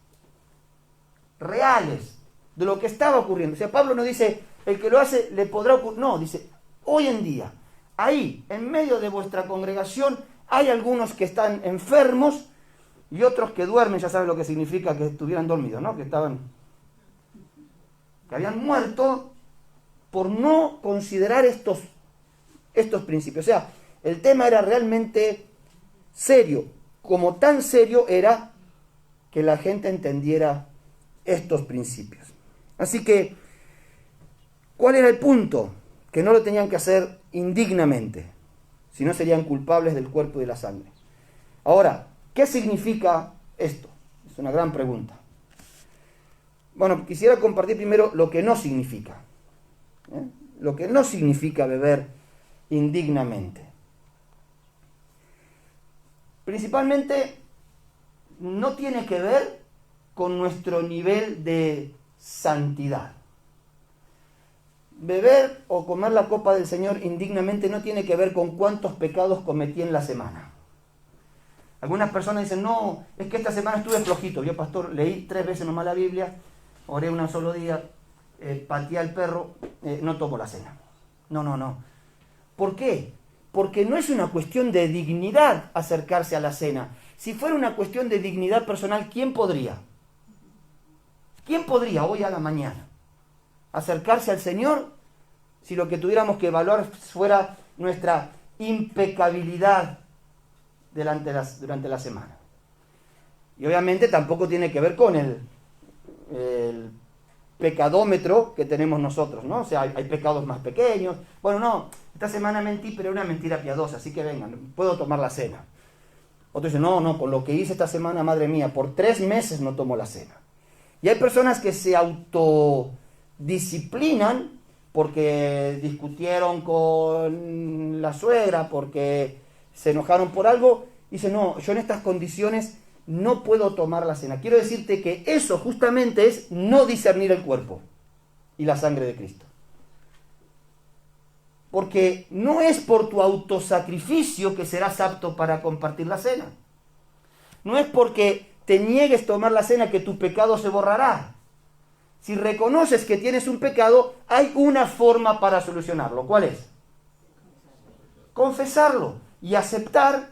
reales de lo que estaba ocurriendo. O sea, Pablo no dice, el que lo hace le podrá ocurrir. No, dice, hoy en día, ahí, en medio de vuestra congregación, hay algunos que están enfermos y otros que duermen. Ya saben lo que significa que estuvieran dormidos, ¿no? Que habían muerto por no considerar estos principios. O sea, el tema era realmente serio. Como tan serio era que la gente entendiera estos principios. Así que, ¿cuál era el punto? Que no lo tenían que hacer indignamente, si no serían culpables del cuerpo y de la sangre. Ahora, ¿qué significa esto? Es una gran pregunta. Bueno, quisiera compartir primero lo que no significa. Lo que no significa beber indignamente. Principalmente, no tiene que ver con nuestro nivel de santidad. Beber o comer la copa del Señor indignamente no tiene que ver con cuántos pecados cometí en la semana. Algunas personas dicen, no, es que esta semana estuve flojito. Yo, pastor, leí 3 veces nomás la Biblia, oré un solo día, pateé al perro, no tomo la cena. No. ¿Por qué? Porque no es una cuestión de dignidad acercarse a la cena. Si fuera una cuestión de dignidad personal, ¿quién podría? ¿Quién podría hoy a la mañana acercarse al Señor si lo que tuviéramos que evaluar fuera nuestra impecabilidad durante la semana? Y obviamente tampoco tiene que ver con el pecadómetro que tenemos nosotros, ¿no? O sea, hay pecados más pequeños. Bueno, no, esta semana mentí, pero era una mentira piadosa, así que vengan, puedo tomar la cena. Otro dice, no, con lo que hice esta semana, madre mía, por 3 meses no tomo la cena. Y hay personas que se autodisciplinan porque discutieron con la suegra, porque se enojaron por algo, y dicen, no, yo en estas condiciones no puedo tomar la cena. Quiero decirte que eso justamente es no discernir el cuerpo y la sangre de Cristo. Porque no es por tu autosacrificio que serás apto para compartir la cena. No es porque te niegues tomar la cena, que tu pecado se borrará. Si reconoces que tienes un pecado, hay una forma para solucionarlo. ¿Cuál es? Confesarlo y aceptar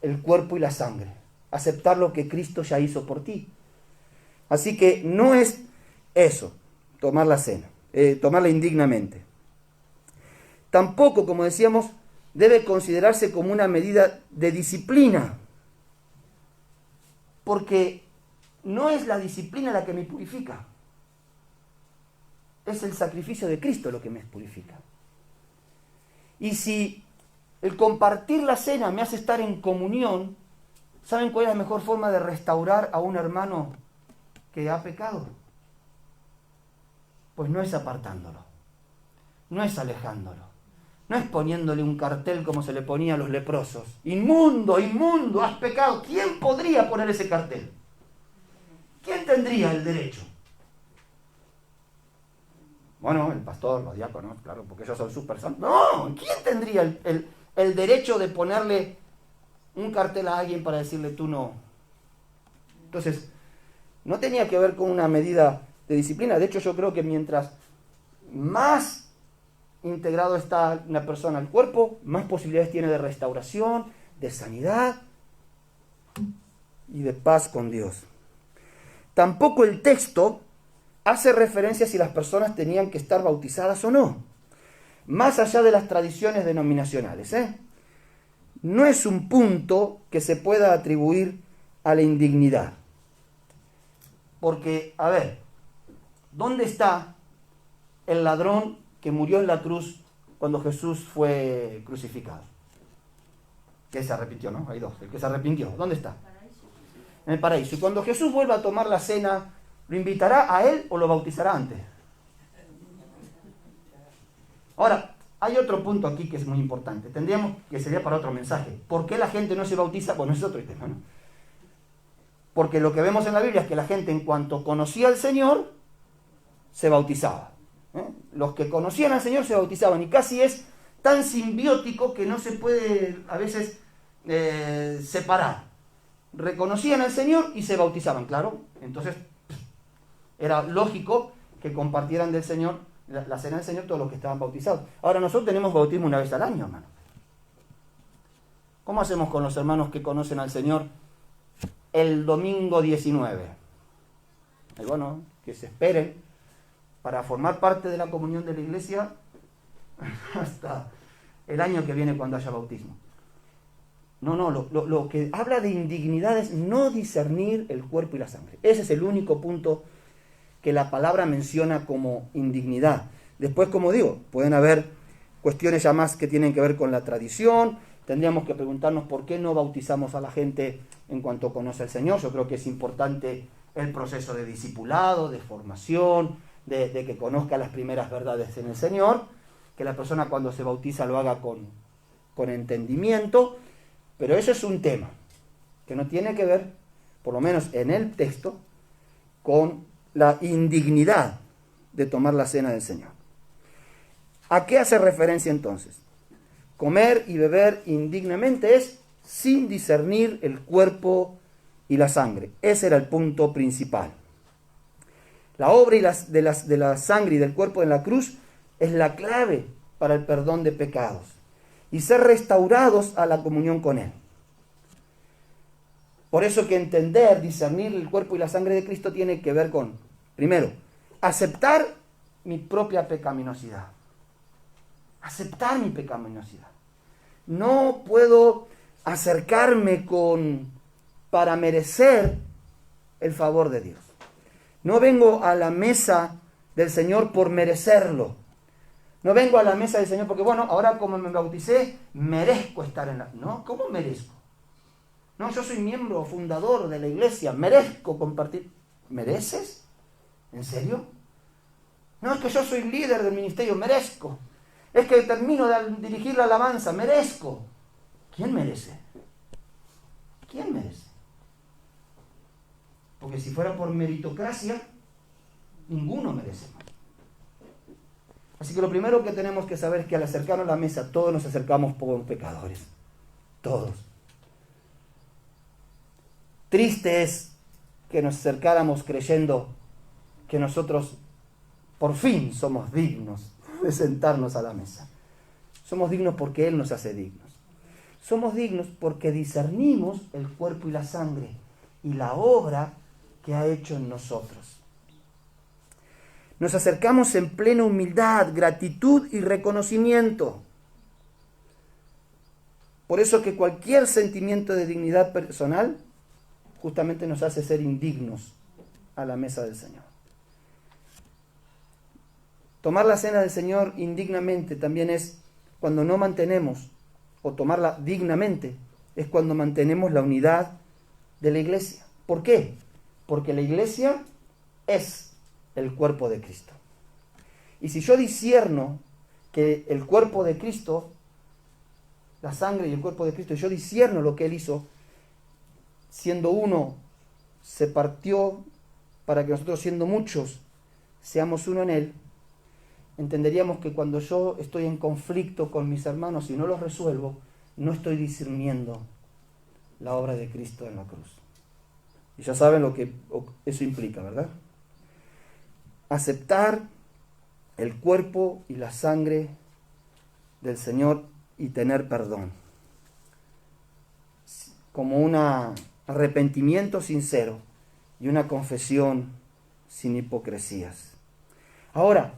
el cuerpo y la sangre. Aceptar lo que Cristo ya hizo por ti. Así que no es eso, tomar la cena, tomarla indignamente. Tampoco, como decíamos, debe considerarse como una medida de disciplina. Porque no es la disciplina la que me purifica. Es el sacrificio de Cristo lo que me purifica. Y si el compartir la cena me hace estar en comunión, ¿saben cuál es la mejor forma de restaurar a un hermano que ha pecado? Pues no es apartándolo, no es alejándolo, no es poniéndole un cartel como se le ponía a los leprosos. Inmundo, inmundo, has pecado. ¿Quién podría poner ese cartel? ¿Quién tendría el derecho? Bueno, el pastor, los diáconos, claro, porque ellos son sus personas. No, ¿quién tendría el derecho de ponerle un cartel a alguien para decirle tú no? Entonces, no tenía que ver con una medida de disciplina. De hecho, yo creo que mientras más integrado está una persona al cuerpo, más posibilidades tiene de restauración, de sanidad y de paz con Dios. Tampoco el texto hace referencia a si las personas tenían que estar bautizadas o no, más allá de las tradiciones denominacionales. No es un punto que se pueda atribuir a la indignidad. Porque, a ver, ¿dónde está el ladrón que murió en la cruz cuando Jesús fue crucificado? Que se arrepintió, ¿no? Hay dos. El que se arrepintió, ¿dónde está? En el paraíso. Y cuando Jesús vuelva a tomar la cena, ¿lo invitará a él o lo bautizará antes? Ahora, hay otro punto aquí que es muy importante. Tendríamos que sería para otro mensaje. ¿Por qué la gente no se bautiza? Bueno, es otro tema, ¿no? Porque lo que vemos en la Biblia es que la gente, en cuanto conocía al Señor, se bautizaba. Los que conocían al Señor se bautizaban, y casi es tan simbiótico que no se puede a veces separar. Reconocían al Señor y se bautizaban, claro. Entonces era lógico que compartieran del Señor, la cena del Señor, todos los que estaban bautizados. Ahora nosotros tenemos bautismo una vez al año, hermano. ¿Cómo hacemos con los hermanos que conocen al Señor el domingo 19? Y bueno, que se esperen para formar parte de la comunión de la iglesia hasta el año que viene cuando haya bautismo. No, lo que habla de indignidad es no discernir el cuerpo y la sangre. Ese es el único punto que la palabra menciona como indignidad. Después, como digo, pueden haber cuestiones ya más que tienen que ver con la tradición. Tendríamos que preguntarnos por qué no bautizamos a la gente en cuanto conoce al Señor. Yo creo que es importante el proceso de discipulado, de formación, de que conozca las primeras verdades en el Señor, que la persona cuando se bautiza lo haga con entendimiento, pero eso es un tema que no tiene que ver, por lo menos en el texto, con la indignidad de tomar la cena del Señor. ¿A qué hace referencia entonces? Comer y beber indignamente es sin discernir el cuerpo y la sangre. Ese era el punto principal. La obra de la sangre y del cuerpo en la cruz es la clave para el perdón de pecados y ser restaurados a la comunión con Él. Por eso que entender, discernir el cuerpo y la sangre de Cristo tiene que ver con, primero, aceptar mi propia pecaminosidad. Aceptar mi pecaminosidad. No puedo acercarme para merecer el favor de Dios. No vengo a la mesa del Señor por merecerlo. No vengo a la mesa del Señor porque, bueno, ahora como me bauticé, merezco estar en la... No, ¿cómo merezco? No, yo soy miembro fundador de la iglesia, merezco compartir. ¿Mereces? ¿En serio? No, es que yo soy líder del ministerio, merezco. Es que termino de dirigir la alabanza, merezco. ¿Quién merece? ¿Quién merece? Porque si fuera por meritocracia, ninguno merece más. Así que lo primero que tenemos que saber es que al acercarnos a la mesa, todos nos acercamos como pecadores. Todos. Triste es que nos acercáramos creyendo que nosotros por fin somos dignos de sentarnos a la mesa. Somos dignos porque Él nos hace dignos. Somos dignos porque discernimos el cuerpo y la sangre y la obra que ha hecho en nosotros. Nos acercamos en plena humildad, gratitud y reconocimiento. Por eso que cualquier sentimiento de dignidad personal justamente nos hace ser indignos a la mesa del Señor. Tomar la cena del Señor indignamente también es cuando no mantenemos, o tomarla dignamente, es cuando mantenemos la unidad de la iglesia. ¿Por qué? Porque la iglesia es el cuerpo de Cristo. Y si yo discierno que el cuerpo de Cristo, la sangre y el cuerpo de Cristo, yo discierno lo que Él hizo, siendo uno, se partió para que nosotros, siendo muchos, seamos uno en Él, entenderíamos que cuando yo estoy en conflicto con mis hermanos y no los resuelvo, no estoy discerniendo la obra de Cristo en la cruz. Y ya saben lo que eso implica, ¿verdad? Aceptar el cuerpo y la sangre del Señor y tener perdón. Como un arrepentimiento sincero y una confesión sin hipocresías. Ahora,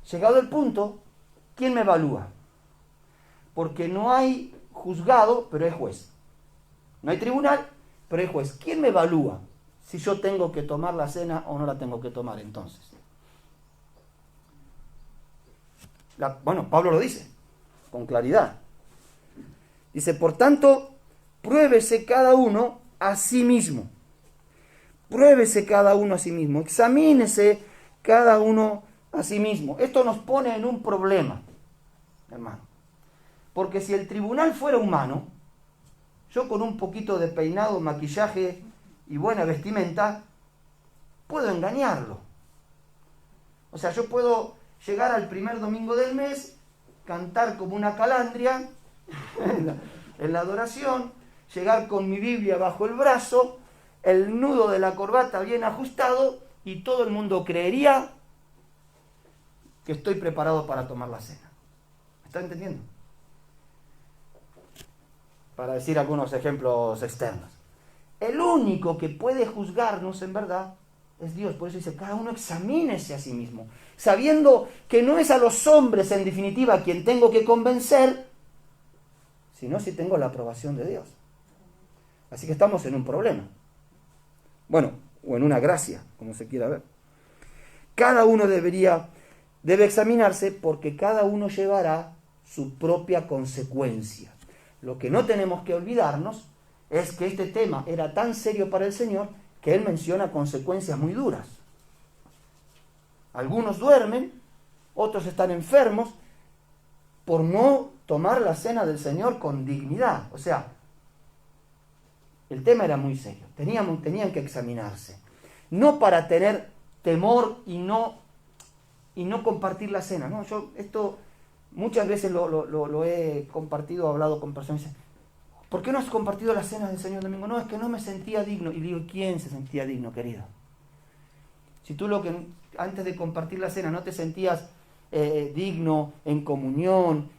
llegado el punto, ¿quién me evalúa? Porque no hay juzgado, pero hay juez. No hay tribunal, pero hay juez. ¿Quién me evalúa si yo tengo que tomar la cena o no la tengo que tomar entonces? Bueno, Pablo lo dice con claridad. Dice, por tanto, pruébese cada uno a sí mismo. Pruébese cada uno a sí mismo. Examínese cada uno a sí mismo. Esto nos pone en un problema, hermano. Porque si el tribunal fuera humano, yo con un poquito de peinado, maquillaje y buena vestimenta, puedo engañarlo. O sea, yo puedo llegar al primer domingo del mes, cantar como una calandria en la adoración, llegar con mi Biblia bajo el brazo, el nudo de la corbata bien ajustado, y todo el mundo creería que estoy preparado para tomar la cena. ¿Me está entendiendo? Para decir algunos ejemplos externos. El único que puede juzgarnos en verdad es Dios. Por eso dice, cada uno examínese a sí mismo, sabiendo que no es a los hombres en definitiva quien tengo que convencer, sino si tengo la aprobación de Dios. Así que estamos en un problema. Bueno, o en una gracia, como se quiera ver. Cada uno debe examinarse, porque cada uno llevará su propia consecuencia. Lo que no tenemos que olvidarnos es que este tema era tan serio para el Señor que Él menciona consecuencias muy duras. Algunos duermen, otros están enfermos por no tomar la cena del Señor con dignidad. O sea, el tema era muy serio. Tenían que examinarse. No para tener temor y no compartir la cena. No, yo esto muchas veces lo he compartido, hablado con personas y dicen, ¿por qué no has compartido la cena del Señor domingo? No, es que no me sentía digno. Y digo, ¿quién se sentía digno, querido? Si tú antes de compartir la cena no te sentías digno, en comunión,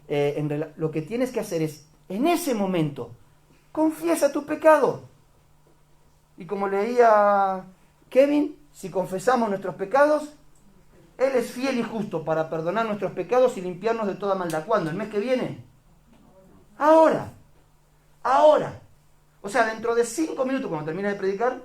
lo que tienes que hacer es, en ese momento, confiesa tu pecado. Y como leía Kevin, si confesamos nuestros pecados, Él es fiel y justo para perdonar nuestros pecados y limpiarnos de toda maldad. ¿Cuándo? ¿El mes que viene? Ahora. O sea, dentro de 5 minutos, cuando termine de predicar,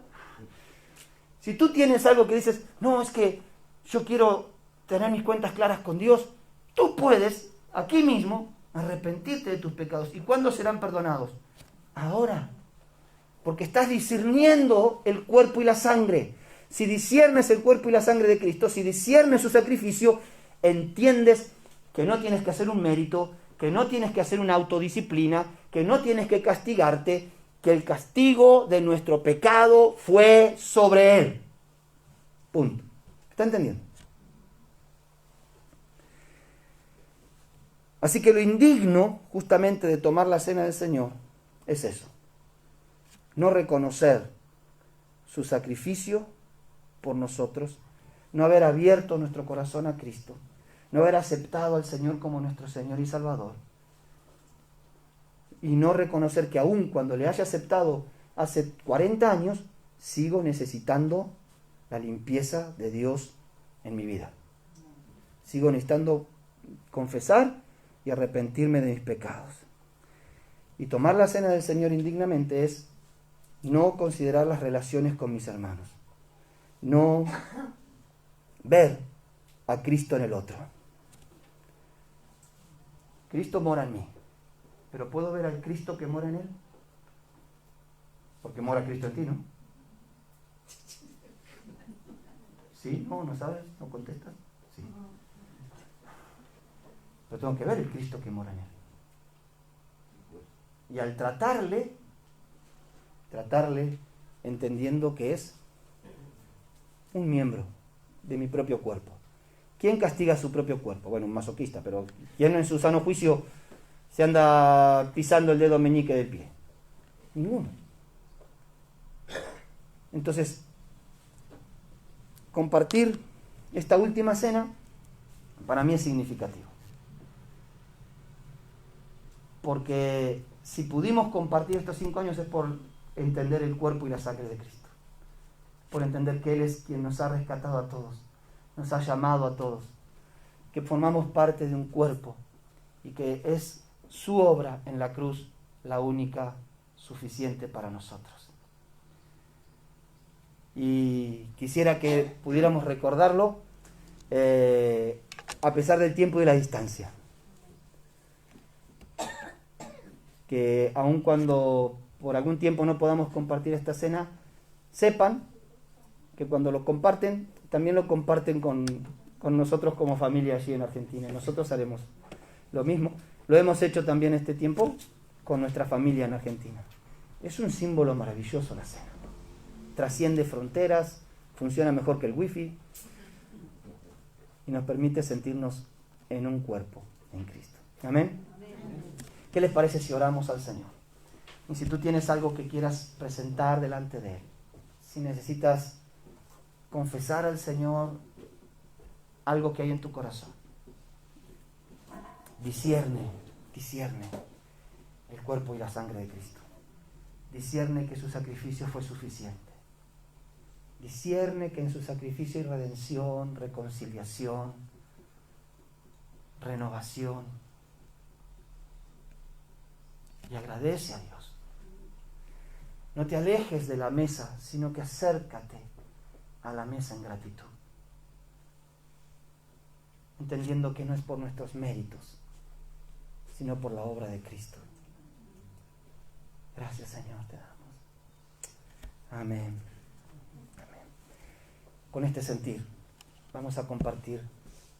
si tú tienes algo que dices, no, es que yo quiero tener mis cuentas claras con Dios, tú puedes, aquí mismo, arrepentirte de tus pecados. ¿Y cuándo serán perdonados? Ahora. Porque estás discerniendo el cuerpo y la sangre. Si disciernes el cuerpo y la sangre de Cristo, si disciernes su sacrificio, entiendes que no tienes que hacer un mérito, que no tienes que hacer una autodisciplina, que no tienes que castigarte, que el castigo de nuestro pecado fue sobre Él. Punto. ¿Está entendiendo? Así que lo indigno, justamente, de tomar la cena del Señor, es eso. No reconocer su sacrificio por nosotros, no haber abierto nuestro corazón a Cristo, no haber aceptado al Señor como nuestro Señor y Salvador, y no reconocer que aun cuando le haya aceptado hace 40 años, sigo necesitando la limpieza de Dios en mi vida. Sigo necesitando confesar y arrepentirme de mis pecados. Y tomar la cena del Señor indignamente es no considerar las relaciones con mis hermanos, no ver a Cristo en el otro. Cristo mora en mí, pero ¿puedo ver al Cristo que mora en él? Porque mora Cristo en ti, ¿no? ¿Sí? ¿No? ¿No sabes? ¿No contestas? Sí. Pero tengo que ver el Cristo que mora en él. Y al tratarle entendiendo que es un miembro de mi propio cuerpo. ¿Quién castiga su propio cuerpo? Bueno, un masoquista, pero ¿quién en su sano juicio se anda pisando el dedo meñique del pie? Ninguno. Entonces, compartir esta última cena para mí es significativo. Porque si pudimos compartir estos 5 años es por entender el cuerpo y la sangre de Cristo. Por entender que Él es quien nos ha rescatado a todos, nos ha llamado a todos, que formamos parte de un cuerpo y que es su obra en la cruz la única suficiente para nosotros. Y quisiera que pudiéramos recordarlo a pesar del tiempo y la distancia. Que aun cuando por algún tiempo no podamos compartir esta cena, sepan que cuando lo comparten, también lo comparten con nosotros como familia allí en Argentina. Nosotros haremos lo mismo. Lo hemos hecho también este tiempo con nuestra familia en Argentina. Es un símbolo maravilloso la cena. Trasciende fronteras, funciona mejor que el wifi y nos permite sentirnos en un cuerpo en Cristo. Amén. ¿Qué les parece si oramos al Señor? Y si tú tienes algo que quieras presentar delante de Él, si necesitas confesar al Señor algo que hay en tu corazón, discierne el cuerpo y la sangre de Cristo. Discierne que su sacrificio fue suficiente. Discierne que en su sacrificio hay redención, reconciliación, renovación. Y agradece a Dios. No te alejes de la mesa, sino que acércate a la mesa en gratitud. Entendiendo que no es por nuestros méritos, sino por la obra de Cristo. Gracias, Señor, te damos. Amén. Amén. Con este sentir, vamos a compartir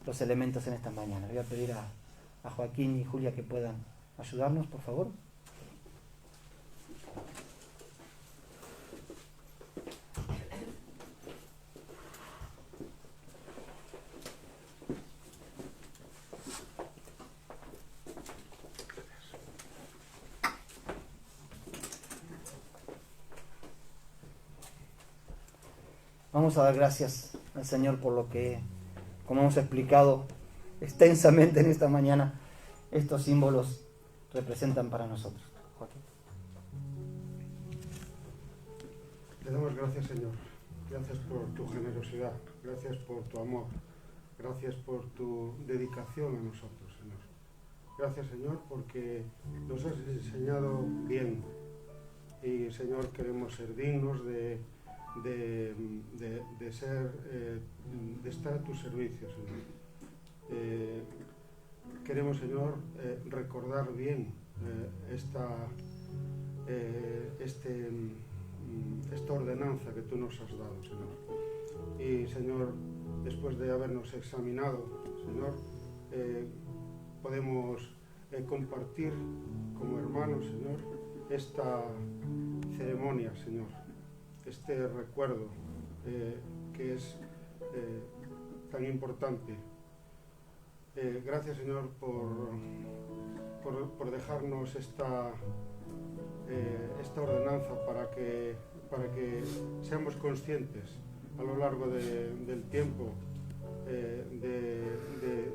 los elementos en esta mañana. Voy a pedir a Joaquín y Julia que puedan ayudarnos, por favor. Vamos a dar gracias al Señor por lo que, como hemos explicado extensamente en esta mañana, estos símbolos representan para nosotros. Joaquín. Te damos gracias, Señor. Gracias por tu generosidad. Gracias por tu amor. Gracias por tu dedicación a nosotros, Señor. Gracias, Señor, porque nos has enseñado bien. Y, Señor, queremos ser dignos de estar a tu servicio, Señor. Queremos, Señor, recordar bien esta ordenanza que tú nos has dado, Señor. Y, Señor, después de habernos examinado, Señor, podemos compartir como hermanos, Señor, esta ceremonia, Señor, este recuerdo que es tan importante. Gracias, Señor, por dejarnos esta ordenanza para que para que seamos conscientes a lo largo del tiempo de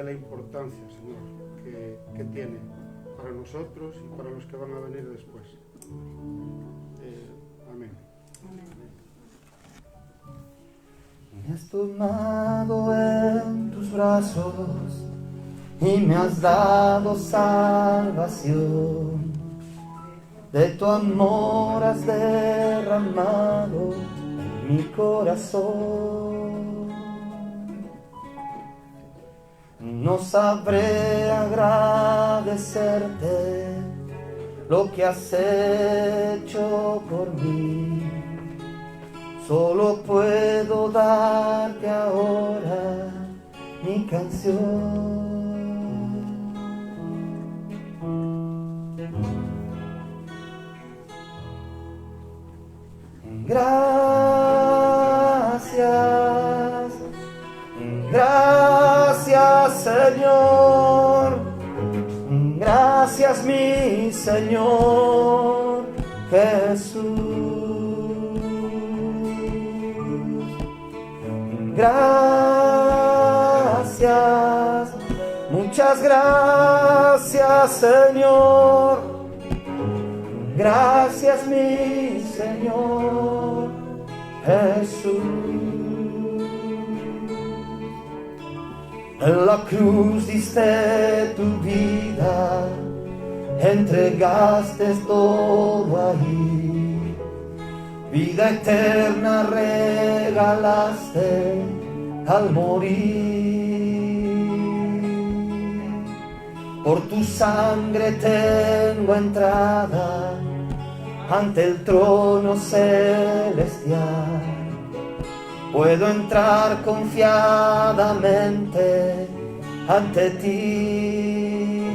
la importancia, Señor, que tiene para nosotros y para los que van a venir después. Amén. Me has tomado en tus brazos y me has dado salvación. De tu amor has derramado en mi corazón. No sabré agradecerte lo que has hecho por mí. Solo puedo darte ahora mi canción. Gracias, gracias Señor, gracias mi Señor Jesús. Gracias, muchas gracias Señor, gracias mi Señor Jesús. En la cruz diste tu vida, entregaste todo ahí, vida eterna regalaste al morir. Por tu sangre tengo entrada ante el trono celestial. Puedo entrar confiadamente ante ti.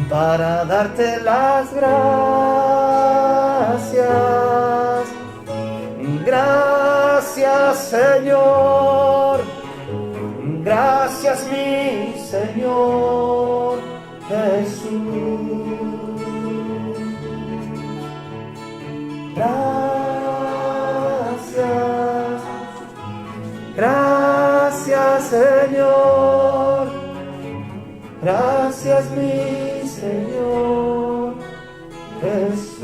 Para darte las gracias, gracias Señor, gracias mi Señor Jesús. Gracias, gracias Señor, gracias mi Señor Jesús.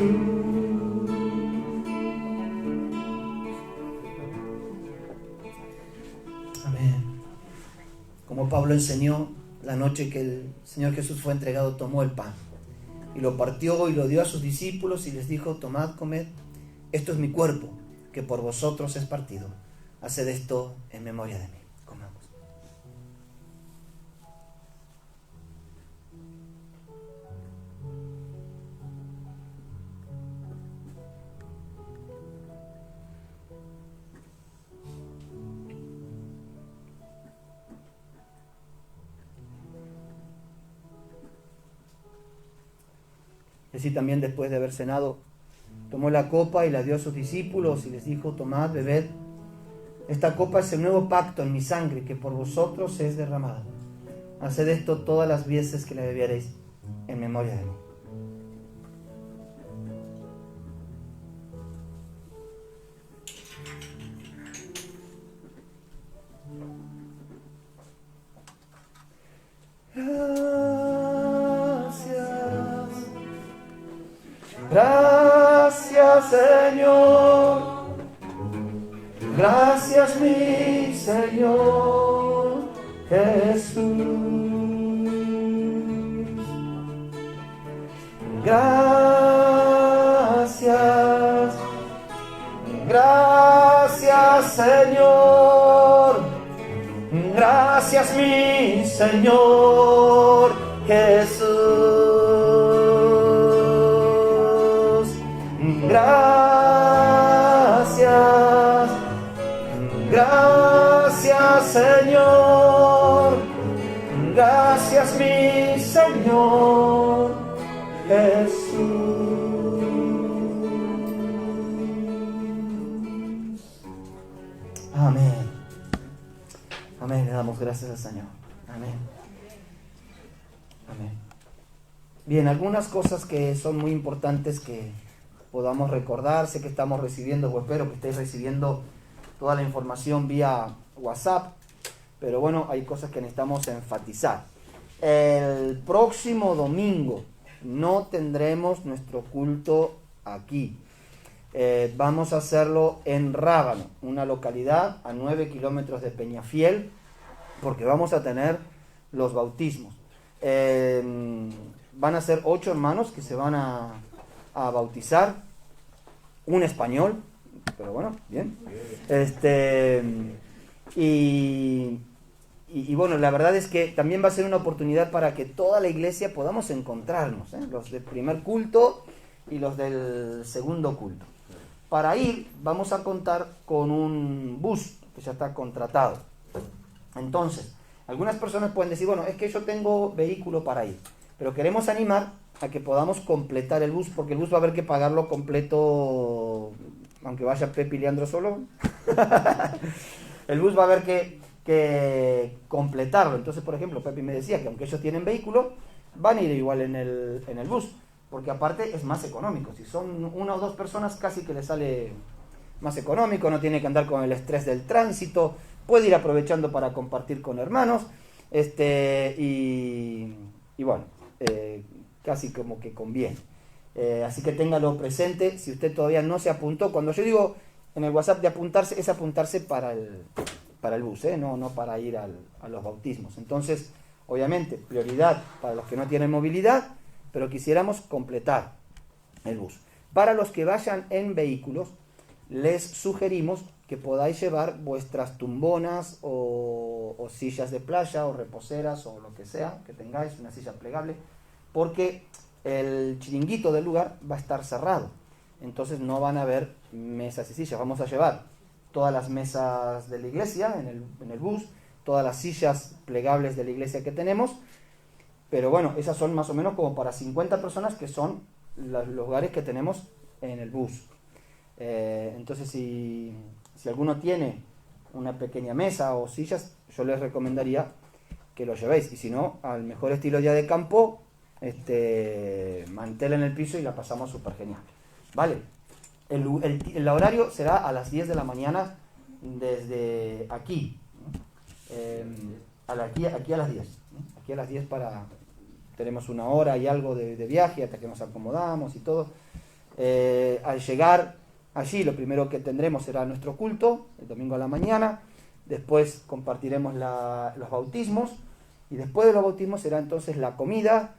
Amén. Como Pablo enseñó, la noche que el Señor Jesús fue entregado, tomó el pan y lo partió y lo dio a sus discípulos y les dijo: tomad, comed, esto es mi cuerpo, que por vosotros es partido. Haced esto en memoria de mí. Comamos. Así también, después de haber cenado, tomó la copa y la dio a sus discípulos y les dijo: tomad, bebed, esta copa es el nuevo pacto en mi sangre, que por vosotros es derramada. Haced esto todas las veces que la bebiereis en memoria de mí. Gracias Señor, gracias mi Señor Jesús. Gracias, gracias Señor, gracias mi Señor Jesús. Gracias, gracias Señor, gracias mi Señor Jesús. Amén. Amén. Le damos gracias al Señor. Amén. Amén. Bien, algunas cosas que son muy importantes que podamos recordar. Sé que estamos recibiendo, o espero que estéis recibiendo toda la información vía WhatsApp, pero bueno, hay cosas que necesitamos enfatizar. El próximo domingo no tendremos nuestro culto aquí. Vamos a hacerlo en Rábano, una localidad a 9 kilómetros de Peñafiel, porque vamos a tener los bautismos. Van a ser 8 hermanos que se van a bautizar, un español, pero bueno, bien. Y bueno, la verdad es que también va a ser una oportunidad para que toda la iglesia podamos encontrarnos, los del primer culto y los del segundo culto. Para ir vamos a contar con un bus que ya está contratado. Entonces, algunas personas pueden decir, bueno, es que yo tengo vehículo para ir, pero queremos animar a que podamos completar el bus, porque el bus va a haber que pagarlo completo, aunque vaya Pepe y Leandro solo. El bus va a haber que completarlo. Entonces, por ejemplo, Pepe me decía que aunque ellos tienen vehículo, van a ir igual en el bus, porque aparte es más económico. Si son 1 o 2 personas, casi que les sale más económico, no tiene que andar con el estrés del tránsito, puede ir aprovechando para compartir con hermanos, y bueno, casi como que conviene. Así que téngalo presente. Si usted todavía no se apuntó, cuando yo digo en el WhatsApp de apuntarse, es apuntarse para el bus, no para ir a los bautismos. Entonces, obviamente, prioridad para los que no tienen movilidad, pero quisiéramos completar el bus. Para los que vayan en vehículos, les sugerimos que podáis llevar vuestras tumbonas o sillas de playa o reposeras o lo que sea que tengáis, una silla plegable, porque el chiringuito del lugar va a estar cerrado. Entonces no van a haber mesas y sillas. Vamos a llevar todas las mesas de la iglesia en el bus, todas las sillas plegables de la iglesia que tenemos, pero bueno, esas son más o menos como para 50 personas, que son los lugares que tenemos en el bus. Entonces si alguno tiene una pequeña mesa o sillas, yo les recomendaría que lo llevéis, y si no, al mejor estilo ya de campo, mantel en el piso y la pasamos súper genial. Vale, el horario será a las 10 de la mañana desde aquí, aquí a las 10, aquí a las 10 tenemos 1 hora y algo de viaje hasta que nos acomodamos y todo. Al llegar allí, lo primero que tendremos será nuestro culto, el domingo a la mañana. Después compartiremos los bautismos, y después de los bautismos será entonces la comida,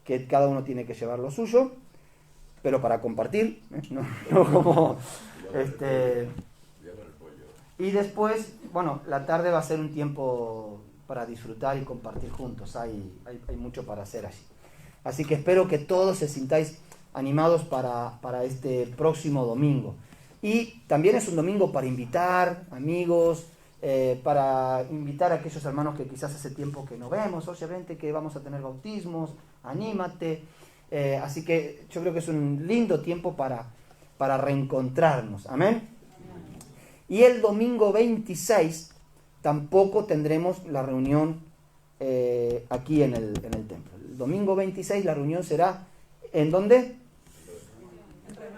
que cada uno tiene que llevar lo suyo, pero para compartir, no como y después, bueno, la tarde va a ser un tiempo para disfrutar y compartir juntos. Hay mucho para hacer allí. Así que espero que todos se sintáis animados para este próximo domingo. Y también es un domingo para invitar amigos, para invitar a aquellos hermanos que quizás hace tiempo que no vemos. Oye, vente que vamos a tener bautismos, anímate. Así que yo creo que es un lindo tiempo para reencontrarnos. Amén. Y el domingo 26 tampoco tendremos la reunión aquí en el templo. El domingo 26 la reunión será, ¿en dónde?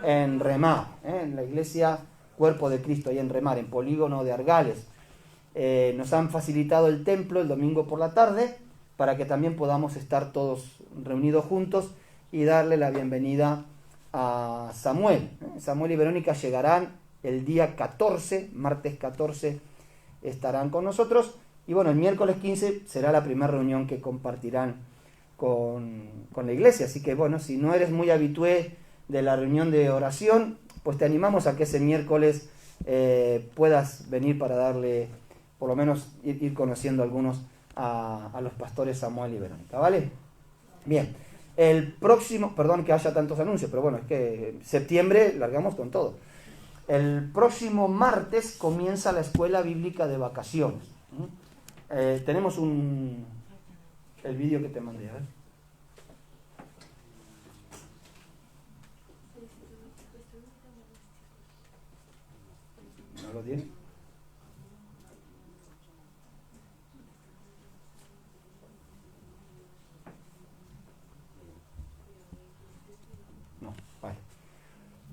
En Remar, en la iglesia Cuerpo de Cristo, ahí en Remar, en Polígono de Argales. Nos han facilitado el templo el domingo por la tarde para que también podamos estar todos reunidos juntos y darle la bienvenida a Samuel. Samuel y Verónica llegarán el día 14, martes 14 estarán con nosotros, y bueno, el miércoles 15 será la primera reunión que compartirán con la iglesia. Así que bueno, si no eres muy habitué de la reunión de oración, pues te animamos a que ese miércoles puedas venir para darle, por lo menos ir conociendo algunos a los pastores Samuel y Verónica, ¿vale? Bien, el próximo, perdón que haya tantos anuncios, pero bueno, es que septiembre largamos con todo. El próximo martes comienza la escuela bíblica de vacaciones. Tenemos el vídeo que te mandé, a ver. ¿No lo tiene?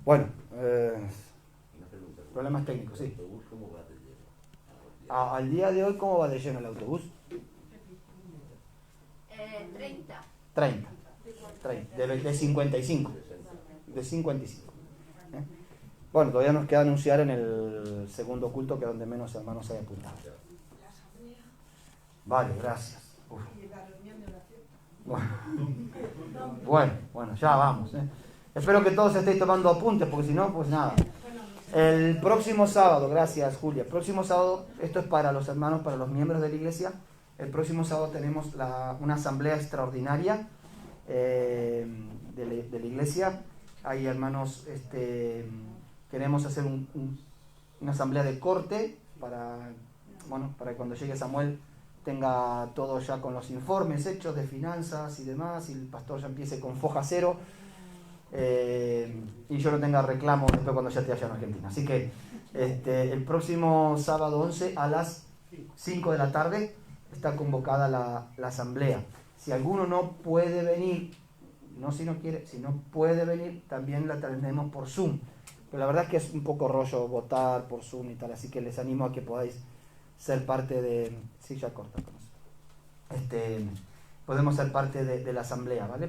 Bueno, problemas técnicos, sí. Al día de hoy, ¿cómo va de lleno el autobús? 30. 30. De 55. De 55. Bueno, todavía nos queda anunciar en el segundo culto, que es donde menos hermanos se hay apuntado. Vale, gracias. Uf. Bueno, ya vamos. Espero que todos estéis tomando apuntes, porque si no, pues nada. El próximo sábado, gracias Julia, el próximo sábado, esto es para los hermanos, para los miembros de la iglesia, el próximo sábado tenemos una asamblea extraordinaria de la iglesia. Hay hermanos, queremos hacer una asamblea de corte para que cuando llegue Samuel tenga todo ya con los informes hechos de finanzas y demás, y el pastor ya empiece con foja cero, y yo no tenga reclamos después cuando ya esté allá en Argentina. Así que el próximo sábado 11 a las 5 de la tarde está convocada la asamblea. Si alguno no puede venir, si no puede venir, también la tendremos por Zoom. Pero la verdad es que es un poco rollo votar por Zoom y tal, así que les animo a que podáis ser parte de... Sí, ya corta con eso. Podemos ser parte de la asamblea, ¿vale?